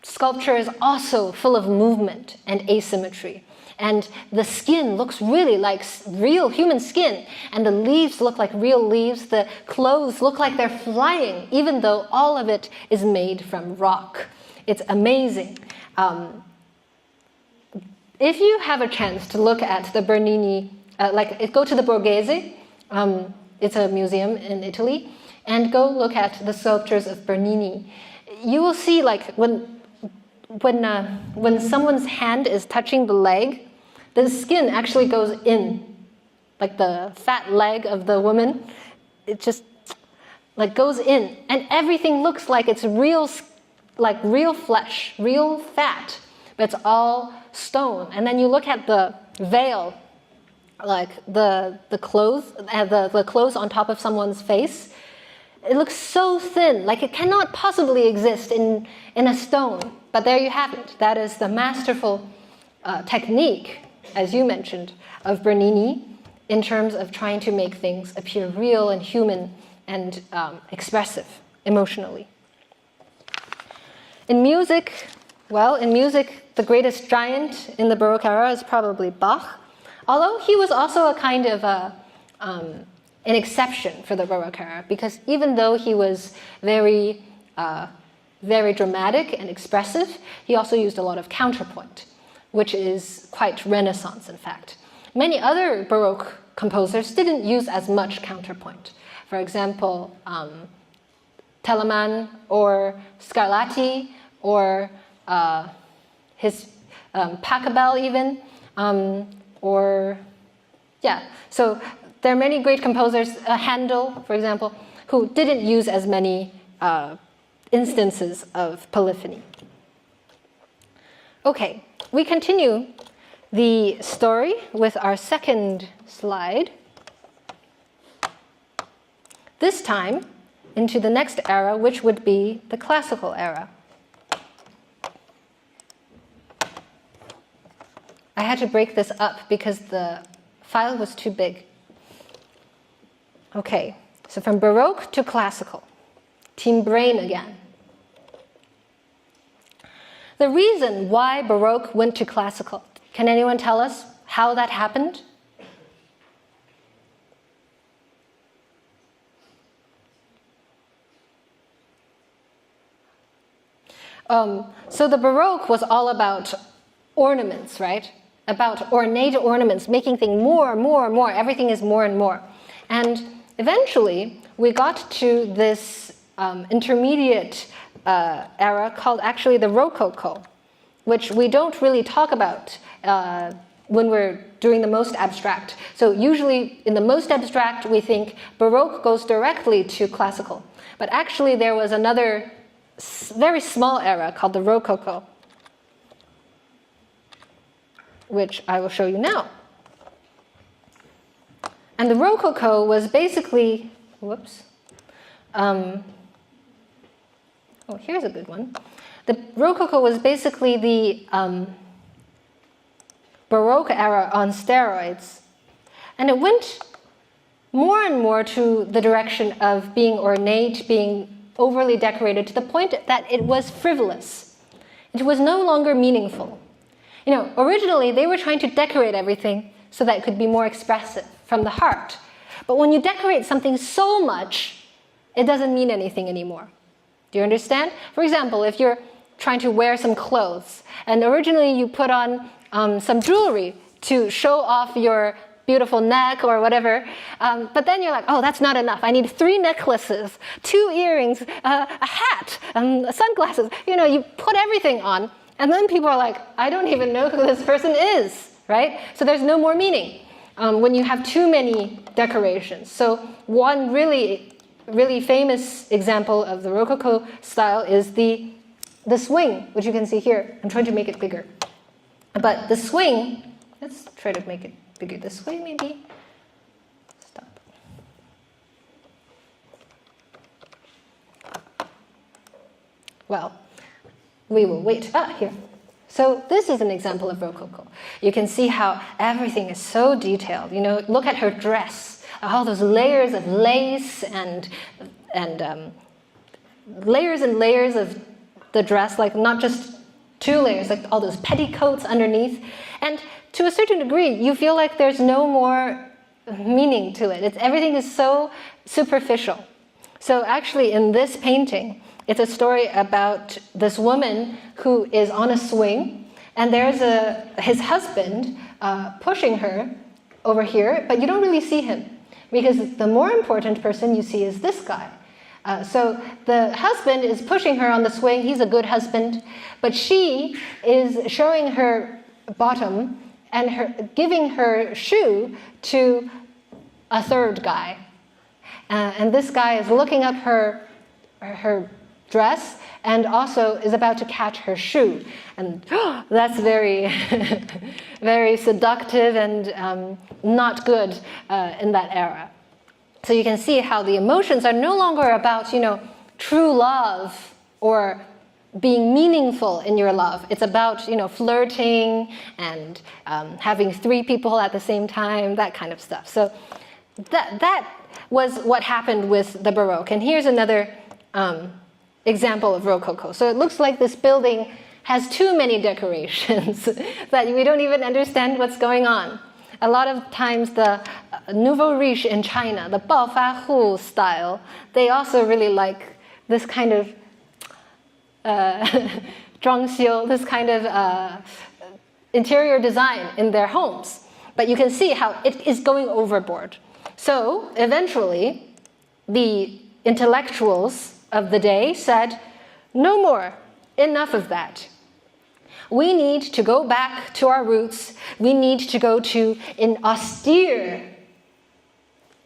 sculpture is also full of movement and asymmetry. And the skin looks really like real human skin. And the leaves look like real leaves. The clothes look like they're flying, even though all of it is made from rock. It's amazing. If you have a chance to look at the Bernini, go to the Borghese, it's a museum in Italy, and go look at the sculptures of Bernini. You will see, when someone's hand is touching the leg, the skin actually goes in, like the fat leg of the woman. It just like goes in, and everything looks like it's real, like real flesh, real fat, but it's all stone. And then you look at the veil, like the clothes, the clothes on top of someone's face. It looks so thin, like it cannot possibly exist in a stone. But there you have it. That is the masterful technique, as you mentioned, of Bernini in terms of trying to make things appear real and human and expressive emotionally. In music, the greatest giant in the Baroque era is probably Bach, although he was also a kind of an exception for the Baroque era, because even though he was very dramatic and expressive, he also used a lot of counterpoint, which is quite Renaissance, in fact. Many other Baroque composers didn't use as much counterpoint. For example, Telemann or Scarlatti or his Pachelbel even, so there are many great composers, Handel, for example, who didn't use as many instances of polyphony. Okay, we continue the story with our second slide. This time into the next era, which would be the classical era. I had to break this up because the file was too big. Okay, so from Baroque to classical. Team Brain again. The reason why Baroque went to classical, can anyone tell us how that happened? So the Baroque was all about ornaments, right? About ornate ornaments, making things more. Everything is more and more. And eventually, we got to this intermediate era called actually the Rococo, which we don't really talk about when we're doing the most abstract. So usually in the most abstract, we think Baroque goes directly to classical. But actually there was another very small era called the Rococo, which I will show you now. And the Rococo was basically, here's a good one. The Rococo was basically the Baroque era on steroids. And it went more and more to the direction of being ornate, being overly decorated, to the point that it was frivolous. It was no longer meaningful. You know, originally they were trying to decorate everything so that it could be more expressive from the heart. But when you decorate something so much, it doesn't mean anything anymore. Do you understand? For example, if you're trying to wear some clothes, and originally you put on some jewelry to show off your beautiful neck or whatever, but then you're like, oh, that's not enough. I need 3 necklaces, 2 earrings, a hat, sunglasses. You know, you put everything on, and then people are like, I don't even know who this person is, right? So there's no more meaning when you have too many decorations. So one really famous example of the Rococo style is the swing, which you can see here. I'm trying to make it bigger. But the swing, let's try to make it bigger this way, maybe. Stop. Well, we will wait. Here. So this is an example of Rococo. You can see how everything is so detailed. You know, look at her dress. All those layers of lace and layers and layers of the dress, like not just 2 layers, like all those petticoats underneath. And to a certain degree, you feel like there's no more meaning to it. Everything is so superficial. So actually in this painting, it's a story about this woman who is on a swing, and there's his husband pushing her over here, but you don't really see him, because the more important person you see is this guy, So the husband is pushing her on the swing. He's a good husband, but she is showing her bottom and giving her shoe to a third guy. And this guy is looking up her dress and also is about to catch her shoe. And that's very, very seductive and not good in that era. So you can see how the emotions are no longer about, true love or being meaningful in your love. It's about, flirting and having 3 people at the same time, that kind of stuff. So that was what happened with the Baroque. And here's another example of Rococo. So it looks like this building has too many decorations that we don't even understand what's going on. A lot of times the Nouveau Riche in China, the 暴发户 style, they also really like this kind of 装修, this kind of interior design in their homes. But you can see how it is going overboard. So eventually, the intellectuals of the day said, no more, enough of that. We need to go back to our roots. We need to go to an austere,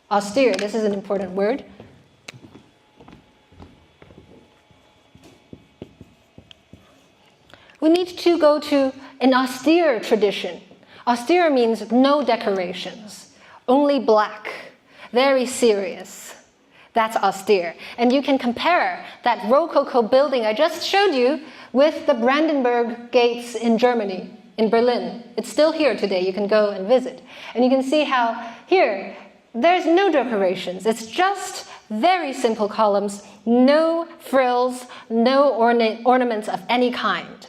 this is an important word. We need to go to an austere tradition. Austere means no decorations, only black, very serious. That's austere. And you can compare that Rococo building I just showed you with the Brandenburg Gates in Germany, in Berlin. It's still here today. You can go and visit. And you can see how here, there's no decorations. It's just very simple columns, no frills, no ornaments of any kind.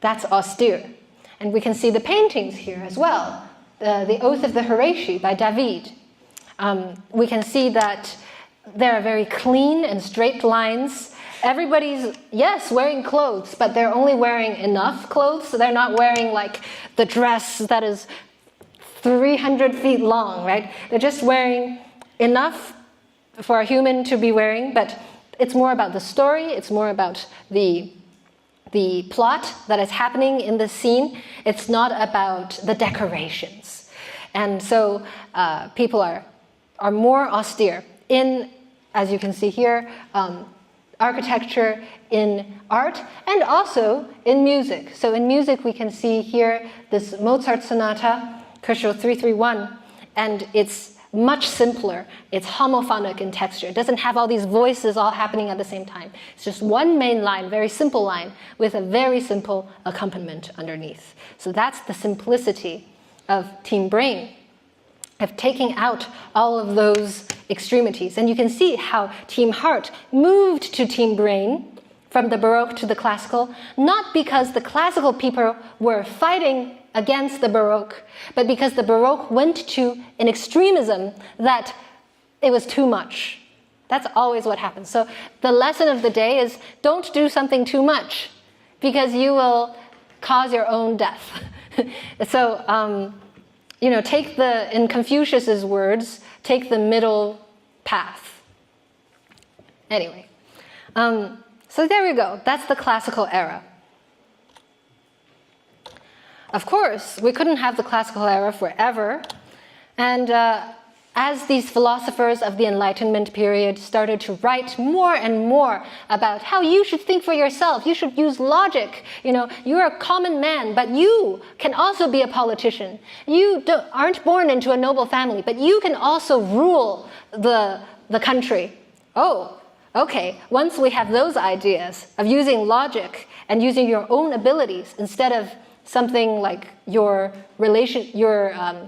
That's austere. And we can see the paintings here as well. The Oath of the Horatii by David. We can see that there are very clean and straight lines. Everybody's, yes, wearing clothes, but they're only wearing enough clothes. So they're not wearing like the dress that is 300 feet long, right? They're just wearing enough for a human to be wearing, but it's more about the story. It's more about the plot that is happening in the scene. It's not about the decorations. And so people are more austere in, as you can see here, architecture, in art, and also in music. So in music, we can see here this Mozart Sonata, Kershaw 331, and it's much simpler. It's homophonic in texture. It doesn't have all these voices all happening at the same time. It's just one main line, very simple line, with a very simple accompaniment underneath. So that's the simplicity of Team Brain, of taking out all of those extremities. And you can see how Team Heart moved to Team Brain from the Baroque to the Classical, not because the Classical people were fighting against the Baroque, but because the Baroque went to an extremism that it was too much. That's always what happens. So the lesson of the day is don't do something too much because you will cause your own death. So, take in Confucius's words, take the middle path. Anyway, so there we go. That's the Classical era. Of course, we couldn't have the Classical era forever. And as these philosophers of the Enlightenment period started to write more and more about how you should think for yourself, you should use logic. You're a common man, but you can also be a politician. You aren't born into a noble family, but you can also rule the country. Oh, okay. Once we have those ideas of using logic and using your own abilities instead of something like your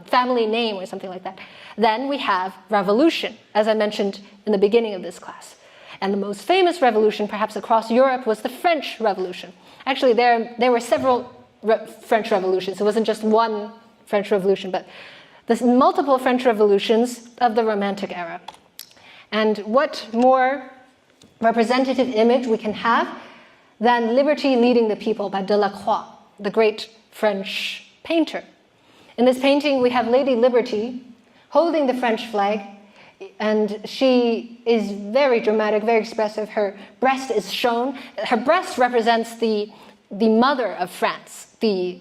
family name or something like that, then we have revolution, as I mentioned in the beginning of this class. And the most famous revolution, perhaps across Europe, was the French Revolution. Actually, there were several French revolutions. It wasn't just one French Revolution, but there's multiple French revolutions of the Romantic era. And what more representative image we can have than Liberty Leading the People by Delacroix, the great French painter. In this painting, we have Lady Liberty holding the French flag and she is very dramatic, very expressive. Her breast is shown. Her breast represents the mother of France, the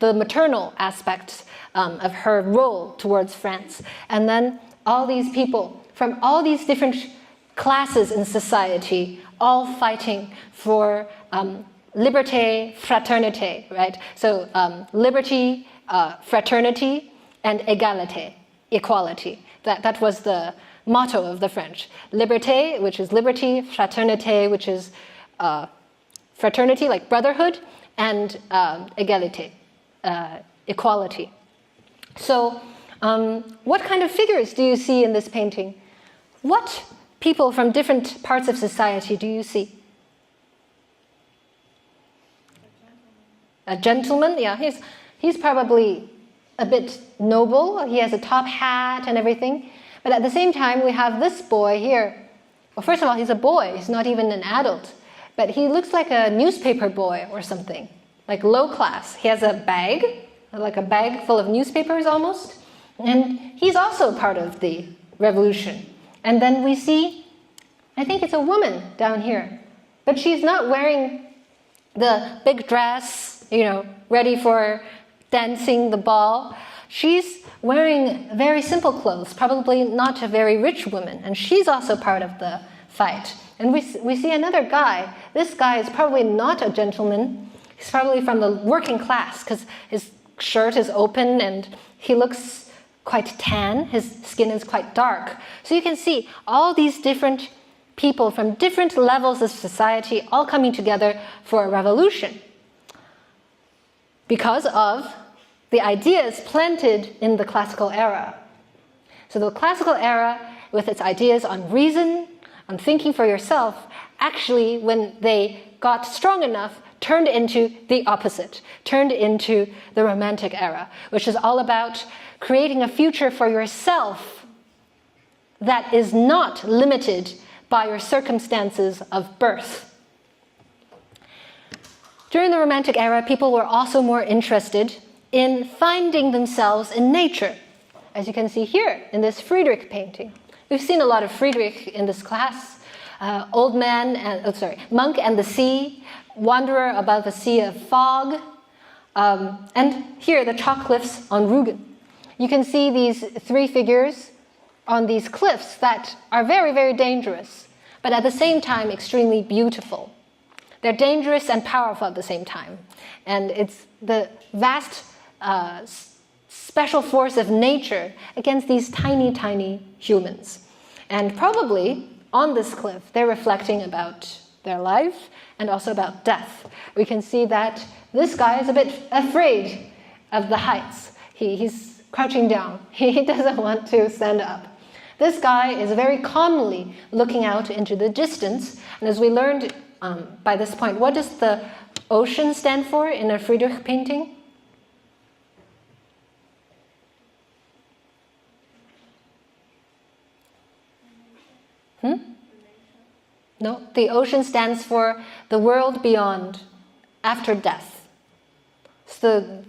maternal aspects of her role towards France. And then all these people from all these different classes in society, all fighting for liberté, fraternité, right? So liberty, fraternity, and égalité, equality. That was the motto of the French. Liberté, which is liberty, fraternité, which is fraternity, like brotherhood, and égalité, equality. So what kind of figures do you see in this painting? What people from different parts of society do you see? A gentleman, yeah, he's probably a bit noble. He has a top hat and everything. But at the same time, we have this boy here. Well, first of all, he's a boy. He's not even an adult. But he looks like a newspaper boy or something, like low class. He has a bag, like a bag full of newspapers almost. And he's also part of the revolution. And then we see, I think it's a woman down here. But she's not wearing the big dress, ready for dancing the ball. She's wearing very simple clothes, probably not a very rich woman, and she's also part of the fight. And we see another guy. This guy is probably not a gentleman. He's probably from the working class because his shirt is open and he looks quite tan. His skin is quite dark. So you can see all these different people from different levels of society all coming together for a revolution because of the ideas planted in the classical era. So the classical era, with its ideas on reason, on thinking for yourself, actually, when they got strong enough, turned into the opposite, turned into the Romantic era, which is all about creating a future for yourself that is not limited by your circumstances of birth. During the Romantic era, people were also more interested in finding themselves in nature, as you can see here in this Friedrich painting. We've seen a lot of Friedrich in this class. Monk and the Sea, Wanderer above a sea of fog, and here the chalk cliffs on Rügen. You can see these three figures on these cliffs that are very, very dangerous, but at the same time extremely beautiful. They're dangerous and powerful at the same time. And it's the vast special force of nature against these tiny, tiny humans. And probably on this cliff, they're reflecting about their life and also about death. We can see that this guy is a bit afraid of the heights. He's crouching down. He doesn't want to stand up. This guy is very calmly looking out into the distance. And as we learned by this point, what does the ocean stand for in a Friedrich painting? No, the ocean stands for the world beyond, after death. So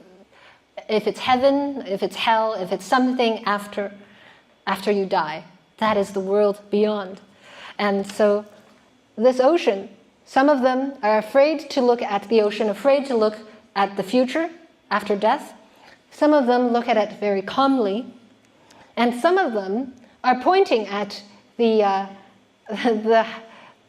if it's heaven, if it's hell, if it's something after you die, that is the world beyond. And so this ocean, some of them are afraid to look at the ocean, afraid to look at the future after death. Some of them look at it very calmly. And some of them are pointing at the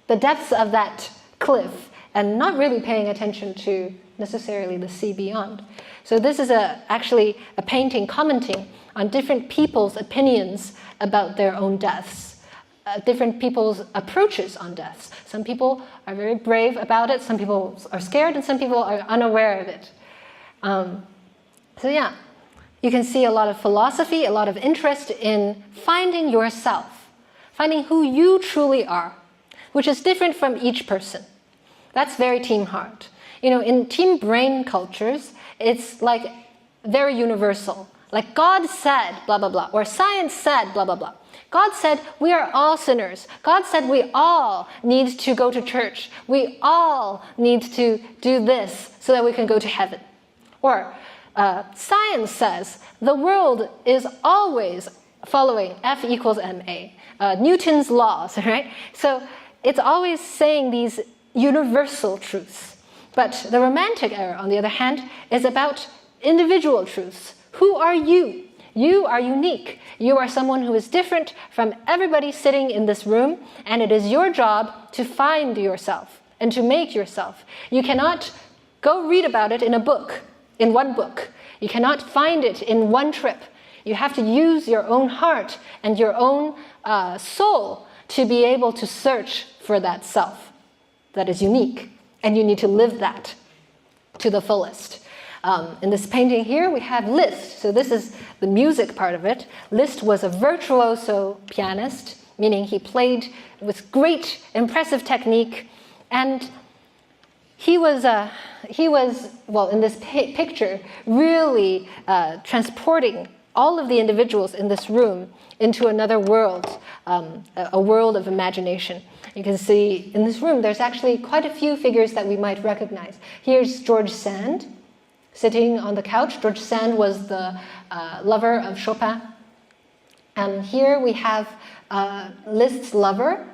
depths of that cliff and not really paying attention to necessarily the sea beyond. So this is actually a painting commenting on different people's opinions about their own deaths, different people's approaches on deaths. Some people are very brave about it, some people are scared, and some people are unaware of it. So yeah, you can see a lot of philosophy, a lot of interest in finding yourself, finding who you truly are, which is different from each person. That's very team heart. In team brain cultures, it's like very universal. Like God said, blah, blah, blah, or science said, blah, blah, blah. God said we are all sinners. God said we all need to go to church. We all need to do this so that we can go to heaven. Or science says the world is always following F equals ma, Newton's laws, right? So it's always saying these universal truths. But the Romantic era, on the other hand, is about individual truths. Who are you? You are unique. You are someone who is different from everybody sitting in this room, and it is your job to find yourself and to make yourself. You cannot go read about it in a book, in one book. You cannot find it in one trip. You have to use your own heart and your own soul to be able to search for that self that is unique. And you need to live that to the fullest. In this painting here, we have Liszt. So this is the music part of it. Liszt was a virtuoso pianist, meaning he played with great, impressive technique. And he was well, in this picture, really transporting all of the individuals in this room into another world, a world of imagination. You can see in this room, there's actually quite a few figures that we might recognize. Here's George Sand, sitting on the couch. George Sand was the lover of Chopin. And here we have Liszt's lover.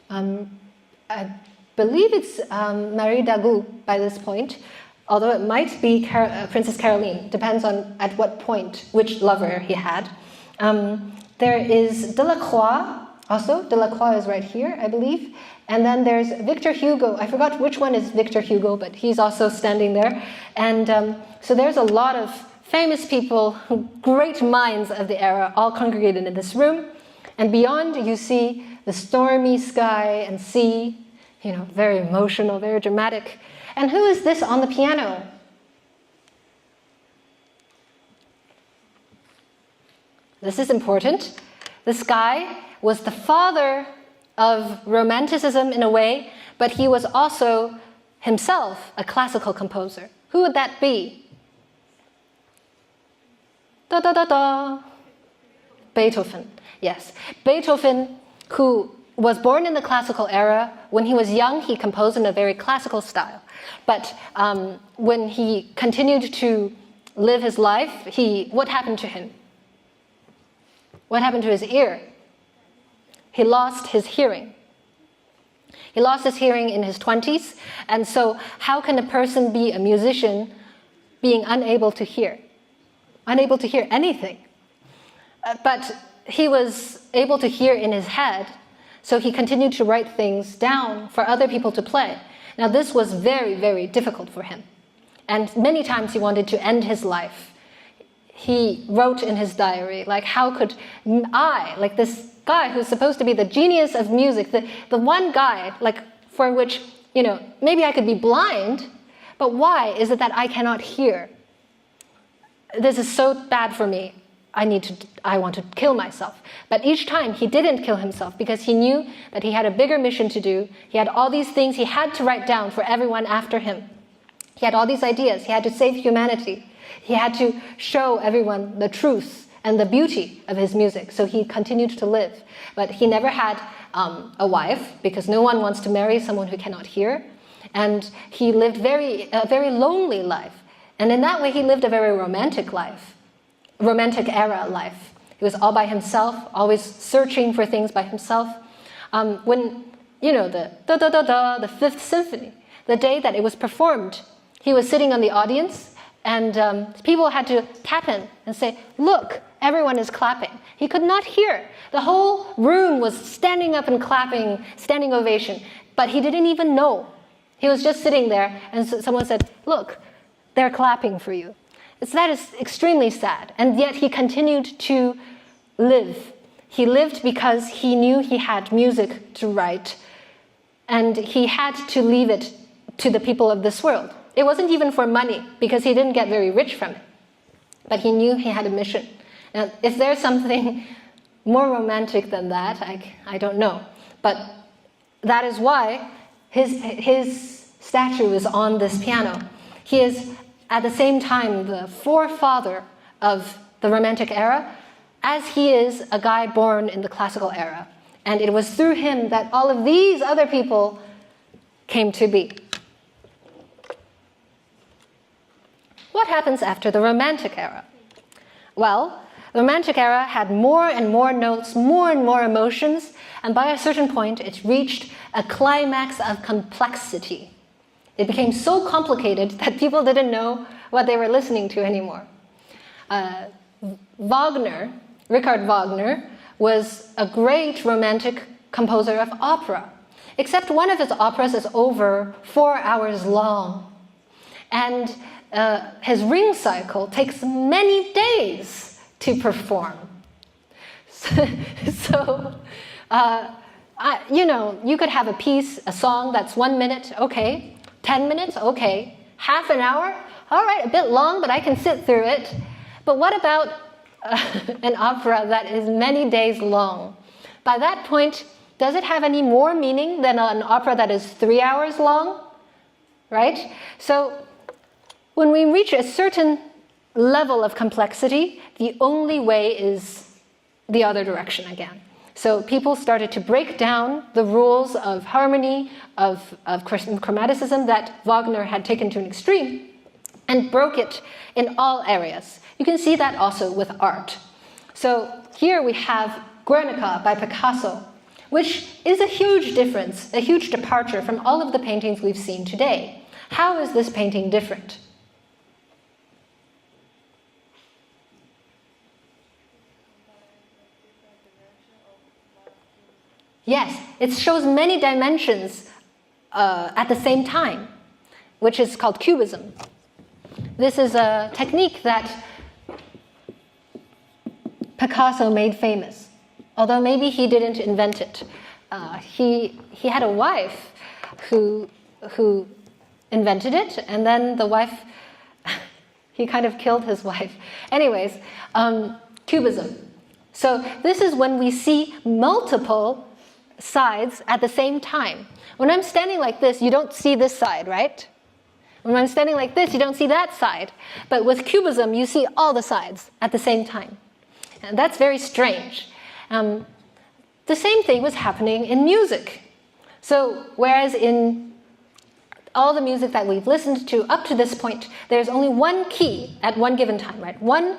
I believe it's Marie Dagout by this point, although it might be Princess Caroline. Depends on at what point, which lover he had. There is Delacroix also. Delacroix is right here, I believe. And then there's Victor Hugo. I forgot which one is Victor Hugo, but he's also standing there. And so there's a lot of famous people, great minds of the era, all congregated in this room. And beyond, you see the stormy sky and sea, very emotional, very dramatic. And who is this on the piano? This is important. This guy was the father of Romanticism in a way, but he was also himself a classical composer. Who would that be? Da da da da. Beethoven. Yes. Beethoven, who was born in the classical era. When he was young, he composed in a very classical style. But when he continued to live his life, what happened to him? What happened to his ear? He lost his hearing. He lost his hearing in his 20s. And so how can a person be a musician being unable to hear? Unable to hear anything. But he was able to hear in his head, so he continued to write things down for other people to play. Now this was very, very difficult for him. And many times he wanted to end his life. He wrote in his diary, how could I, this guy who's supposed to be the genius of music, the one guy, for which, maybe I could be blind, but why is it that I cannot hear? This is so bad for me. I want to kill myself. But each time he didn't kill himself because he knew that he had a bigger mission to do. He had all these things he had to write down for everyone after him. He had all these ideas. He had to save humanity. He had to show everyone the truth and the beauty of his music. So he continued to live. But he never had a wife because no one wants to marry someone who cannot hear. And he lived a very lonely life. And in that way, he lived a very romantic life. Romantic era life. He was all by himself, always searching for things by himself. When, the da-da-da-da, the Fifth Symphony, the day that it was performed, he was sitting on the audience, and people had to tap him and say, "Look, everyone is clapping." He could not hear. The whole room was standing up and clapping, standing ovation, but he didn't even know. He was just sitting there, and someone said, "Look, they're clapping for you." That is extremely sad. And yet he continued to live. He lived because he knew he had music to write. And he had to leave it to the people of this world. It wasn't even for money, because he didn't get very rich from it. But he knew he had a mission. Now, if there's something more romantic than that, I don't know. But that is why his statue is on this piano. He is at the same time the forefather of the Romantic era, as he is a guy born in the classical era. And it was through him that all of these other people came to be. What happens after the Romantic era? Well, the The Romantic era had more and more notes, more and more emotions, and by a certain point it reached a climax of complexity. It became so complicated that people didn't know what they were listening to anymore. Richard Wagner, was a great romantic composer of opera, except one of his operas is over 4 hours long. And his ring cycle takes many days to perform. So, you could have a piece, a song that's 1 minute, okay. 10 minutes, okay. Half an hour, all right, a bit long, but I can sit through it. But what about an opera that is many days long? By that point, does it have any more meaning than an opera that is 3 hours long? Right? So when we reach a certain level of complexity, the only way is the other direction again. So people started to break down the rules of harmony, of chromaticism that Wagner had taken to an extreme, and broke it in all areas. You can see that also with art. So here we have Guernica by Picasso, which is a huge difference, a huge departure from all of the paintings we've seen today. How is this painting different? Yes, it shows many dimensions at the same time, which is called cubism. This is a technique that Picasso made famous, although maybe he didn't invent it. He had a wife who invented it, and then the wife, he kind of killed his wife. Anyways, cubism. So this is when we see multiple sides at the same time. When I'm standing like this, you don't see this side, right? When I'm standing like this, you don't see that side. But with cubism, you see all the sides at the same time. And that's very strange. The same thing was happening in music. So whereas in all the music that we've listened to up to this point, there's only one key at one given time, right? One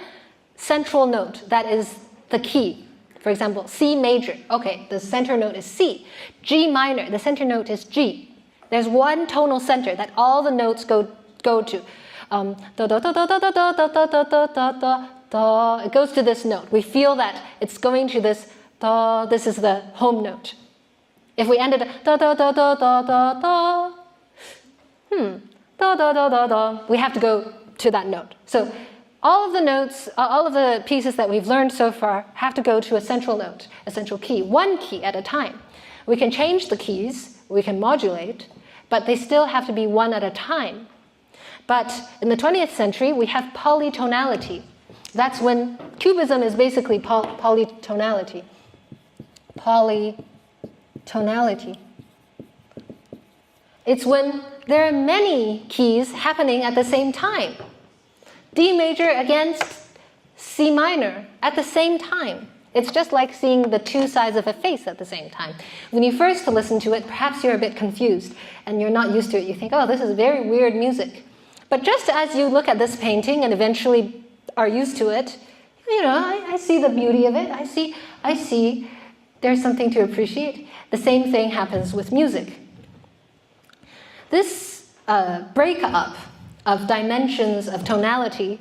central note that is the key. For example, C major. Okay, the center note is C. G minor, the center note is G. There's one tonal center that all the notes go to. Da da da da da da da da da da da da da. It goes to this note. We feel that it's going to this da. This is the home note. If we ended da da da da da da da, da da da da da, we have to go to that note. So all of the notes, all of the pieces that we've learned so far have to go to a central note, a central key, one key at a time. We can change the keys, we can modulate, but they still have to be one at a time. But in the 20th century, we have polytonality. That's when cubism is basically polytonality. Polytonality. It's when there are many keys happening at the same time. D major against C minor at the same time. It's just like seeing the two sides of a face at the same time. When you first listen to it, perhaps you're a bit confused and you're not used to it. You think, oh, this is very weird music. But just as you look at this painting and eventually are used to it, I see the beauty of it. I see there's something to appreciate. The same thing happens with music. This breakup of dimensions of tonality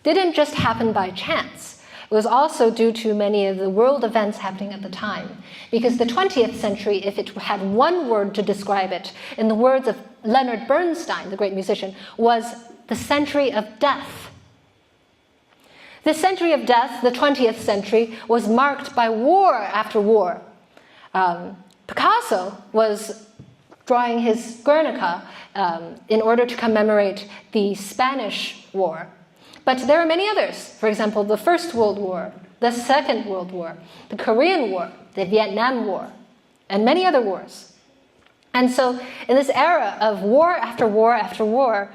didn't just happen by chance. It was also due to many of the world events happening at the time. Because the 20th century, if it had one word to describe it, in the words of Leonard Bernstein, the great musician, was the century of death. The century of death, the 20th century, was marked by war after war. Picasso was drawing his Guernica in order to commemorate the Spanish War. But there are many others. For example, the First World War, the Second World War, the Korean War, the Vietnam War, and many other wars. And so in this era of war after war after war,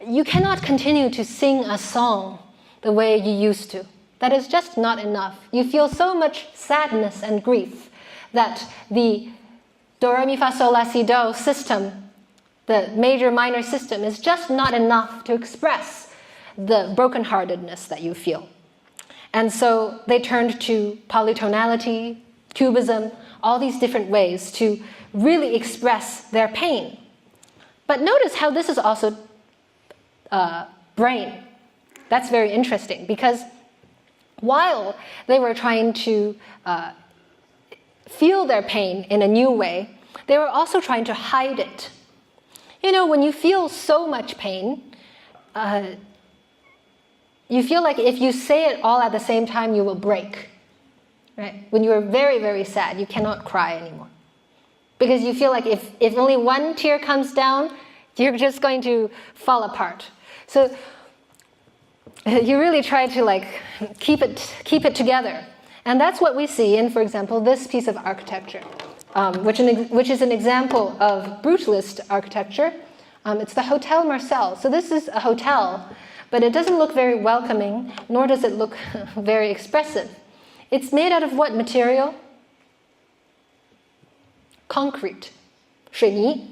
you cannot continue to sing a song the way you used to. That is just not enough. You feel so much sadness and grief that the do, re, mi, fa, sol, la, si, do system, the major minor system, is just not enough to express the brokenheartedness that you feel. And so they turned to polytonality, cubism, all these different ways to really express their pain. But notice how this is also brain. That's very interesting, because while they were trying to feel their pain in a new way, they were also trying to hide it. You know, when you feel so much pain, you feel like if you say it all at the same time, you will break. Right? When you are very, very sad, you cannot cry anymore. Because you feel like if only one tear comes down, you're just going to fall apart. So you really try to like keep it together. And that's what we see in, for example, this piece of architecture, which is an example of brutalist architecture. It's the Hotel Marcel. So this is a hotel, but it doesn't look very welcoming, nor does it look very expressive. It's made out of what material? Concrete, 水泥.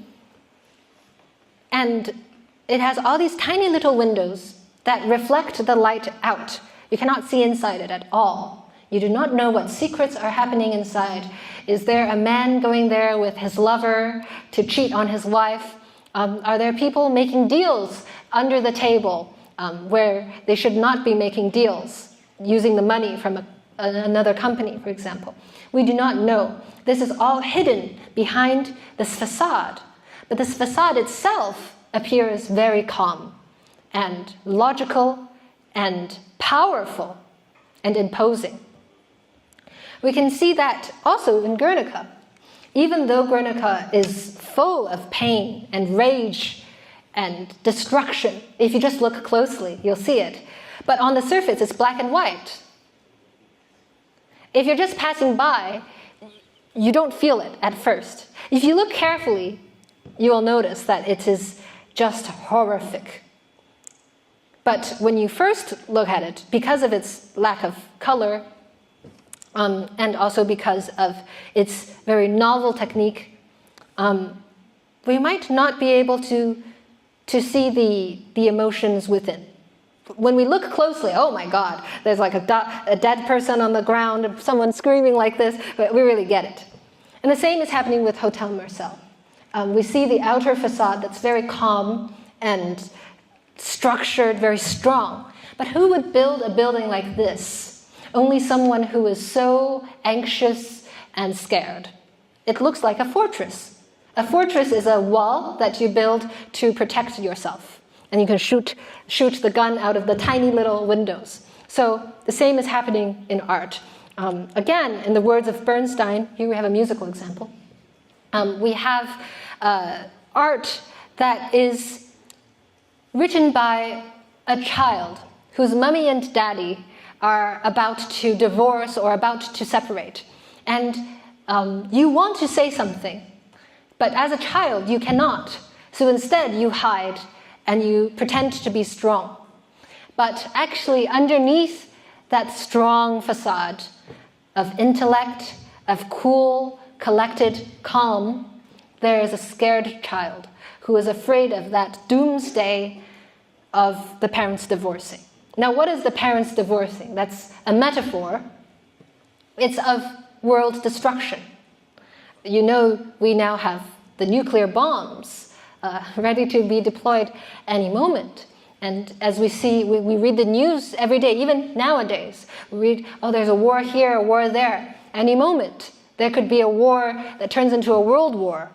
And it has all these tiny little windows that reflect the light out. You cannot see inside it at all. You do not know what secrets are happening inside. Is there a man going there with his lover to cheat on his wife? Are there people making deals under the table where they should not be making deals, using the money from another company, for example? We do not know. This is all hidden behind this facade. But this facade itself appears very calm and logical and powerful and imposing. We can see that also in Guernica. Even though Guernica is full of pain and rage and destruction, if you just look closely, you'll see it. But on the surface, it's black and white. If you're just passing by, you don't feel it at first. If you look carefully, you will notice that it is just horrific. But when you first look at it, because of its lack of color, and also because of its very novel technique, we might not be able to see the emotions within. When we look closely, oh my God, there's like a dead person on the ground, someone screaming like this, but we really get it. And the same is happening with Hotel Marcel. We see the outer facade that's very calm and structured, very strong. But who would build a building like this? Only someone who is so anxious and scared. It looks like a fortress. A fortress is a wall that you build to protect yourself. And you can shoot the gun out of the tiny little windows. So the same is happening in art. Again, in the words of Bernstein, here we have a musical example. We have art that is written by a child whose mommy and daddy are about to divorce or about to separate. And you want to say something, but as a child, you cannot. So instead, you hide and you pretend to be strong. But actually, underneath that strong facade of intellect, of cool, collected calm, there is a scared child who is afraid of that doomsday of the parents divorcing. Now, what is the parents divorcing? That's a metaphor. It's of world destruction. You know, we now have the nuclear bombs ready to be deployed any moment. And as we see, we read the news every day, even nowadays. We read, oh, there's a war here, a war there. Any moment, there could be a war that turns into a world war.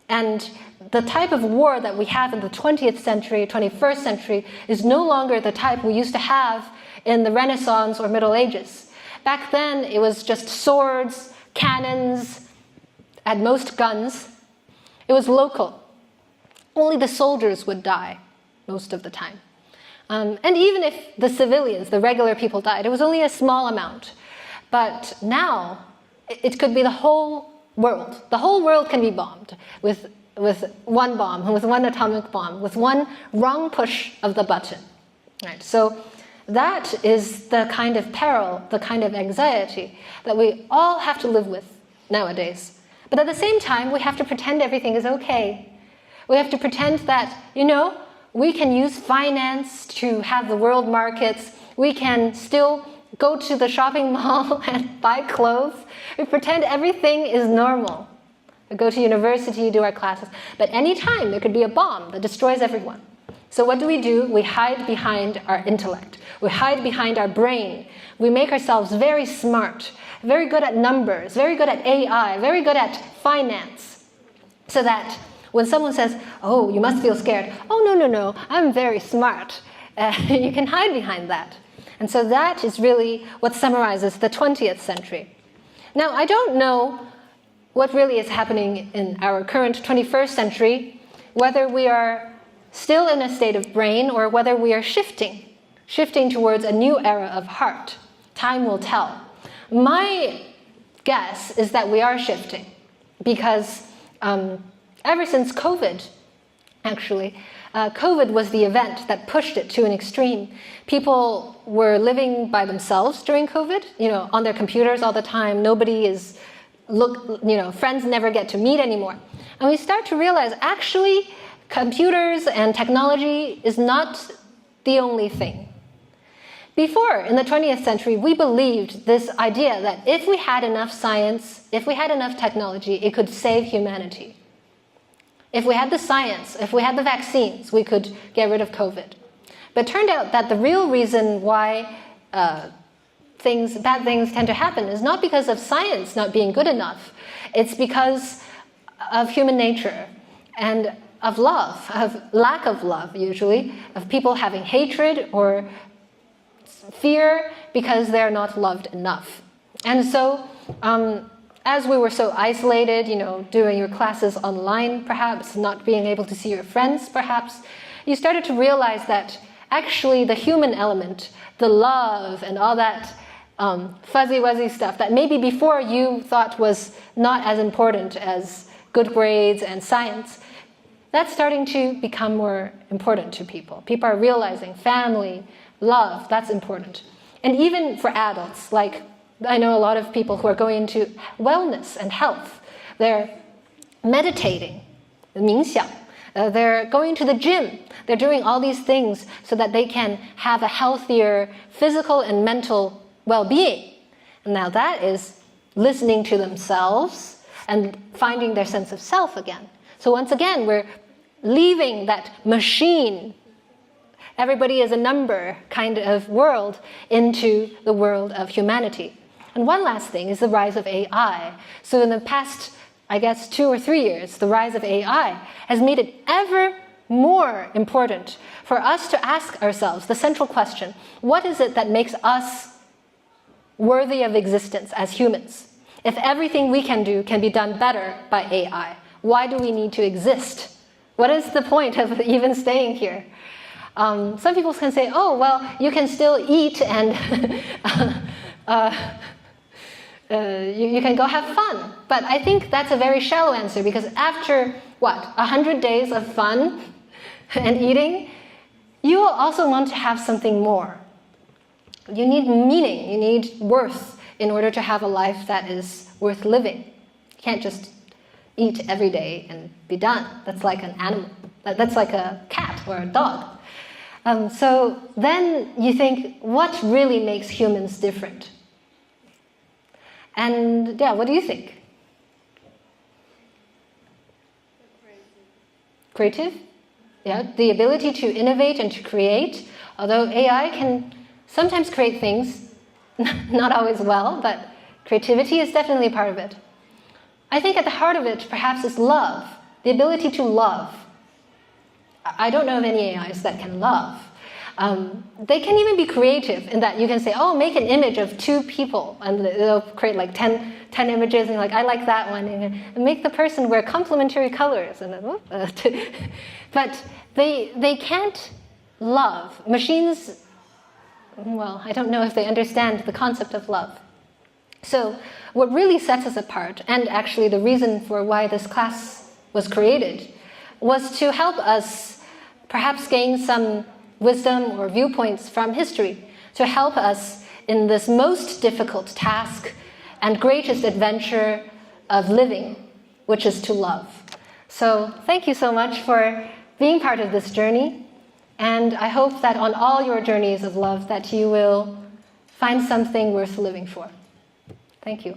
And the type of war that we have in the 20th century, 21st century, is no longer the type we used to have in the Renaissance or Middle Ages. Back then, it was just swords, cannons, at most guns. It was local. Only the soldiers would die most of the time. And even if the civilians, the regular people died, it was only a small amount. But now, it could be the whole world. The whole world can be bombed with one bomb, with one atomic bomb, with one wrong push of the button. Right? So that is the kind of peril, the kind of anxiety that we all have to live with nowadays. But at the same time, we have to pretend everything is okay. We have to pretend that, you know, we can use finance to have the world markets. We can still go to the shopping mall and buy clothes. We pretend everything is normal. We go to university, do our classes. But anytime there could be a bomb that destroys everyone. So what do? We hide behind our intellect. We hide behind our brain. We make ourselves very smart, very good at numbers, very good at AI, very good at finance. So that when someone says, oh, you must feel scared. Oh, no, I'm very smart. You can hide behind that. And so that is really what summarizes the 20th century. Now, I don't know what really is happening in our current 21st century, whether we are still in a state of brain or whether we are shifting towards a new era of heart. Time will tell. My guess is that we are shifting because ever since COVID, actually, COVID was the event that pushed it to an extreme. People were living by themselves during COVID, on their computers all the time. Nobody is, friends never get to meet anymore. And we start to realize, actually, computers and technology is not the only thing. Before, in the 20th century, we believed this idea that if we had enough science, if we had enough technology, it could save humanity. If we had the science, if we had the vaccines, we could get rid of COVID. But it turned out that the real reason why bad things tend to happen is not because of science not being good enough. It's because of human nature and of love, of lack of love, usually, of people having hatred or fear because they're not loved enough. And so, as we were so isolated, doing your classes online, perhaps, not being able to see your friends, perhaps, you started to realize that actually the human element, the love and all that fuzzy-wuzzy stuff that maybe before you thought was not as important as good grades and science, that's starting to become more important to people. People are realizing family, love, that's important. And even for adults, like I know a lot of people who are going into wellness and health. They're meditating, 冥想. They're going to the gym. They're doing all these things so that they can have a healthier physical and mental well-being. And now that is listening to themselves and finding their sense of self again. So once again, we're leaving that machine, everybody is a number kind of world, into the world of humanity. And one last thing is the rise of AI. So in the past, I guess, 2 or 3 years, the rise of AI has made it ever more important for us to ask ourselves the central question, what is it that makes us worthy of existence as humans? If everything we can do can be done better by AI, why do we need to exist? What is the point of even staying here? Some people can say, oh, well, you can still eat and you can go have fun. But I think that's a very shallow answer because after, 100 days of fun and eating, you will also want to have something more. You need meaning, you need worth in order to have a life that is worth living. You can't just eat every day and be done. That's like an animal. That's like a cat or a dog. So then you think, what really makes humans different? And yeah, what do you think? Creative? Yeah, the ability to innovate and to create. Although AI can sometimes create things, not always well, but creativity is definitely a part of it. I think at the heart of it, perhaps, is love. The ability to love. I don't know of any AIs that can love. They can even be creative in that you can say, oh, make an image of 2 people, and they'll create like 10 images, and you're like, I like that one, and make the person wear complementary colors. And but they can't love. Machines, well, I don't know if they understand the concept of love. So what really sets us apart, and actually the reason for why this class was created, was to help us perhaps gain some wisdom or viewpoints from history, to help us in this most difficult task and greatest adventure of living, which is to love. So thank you so much for being part of this journey, and I hope that on all your journeys of love that you will Find something worth living for. Thank you.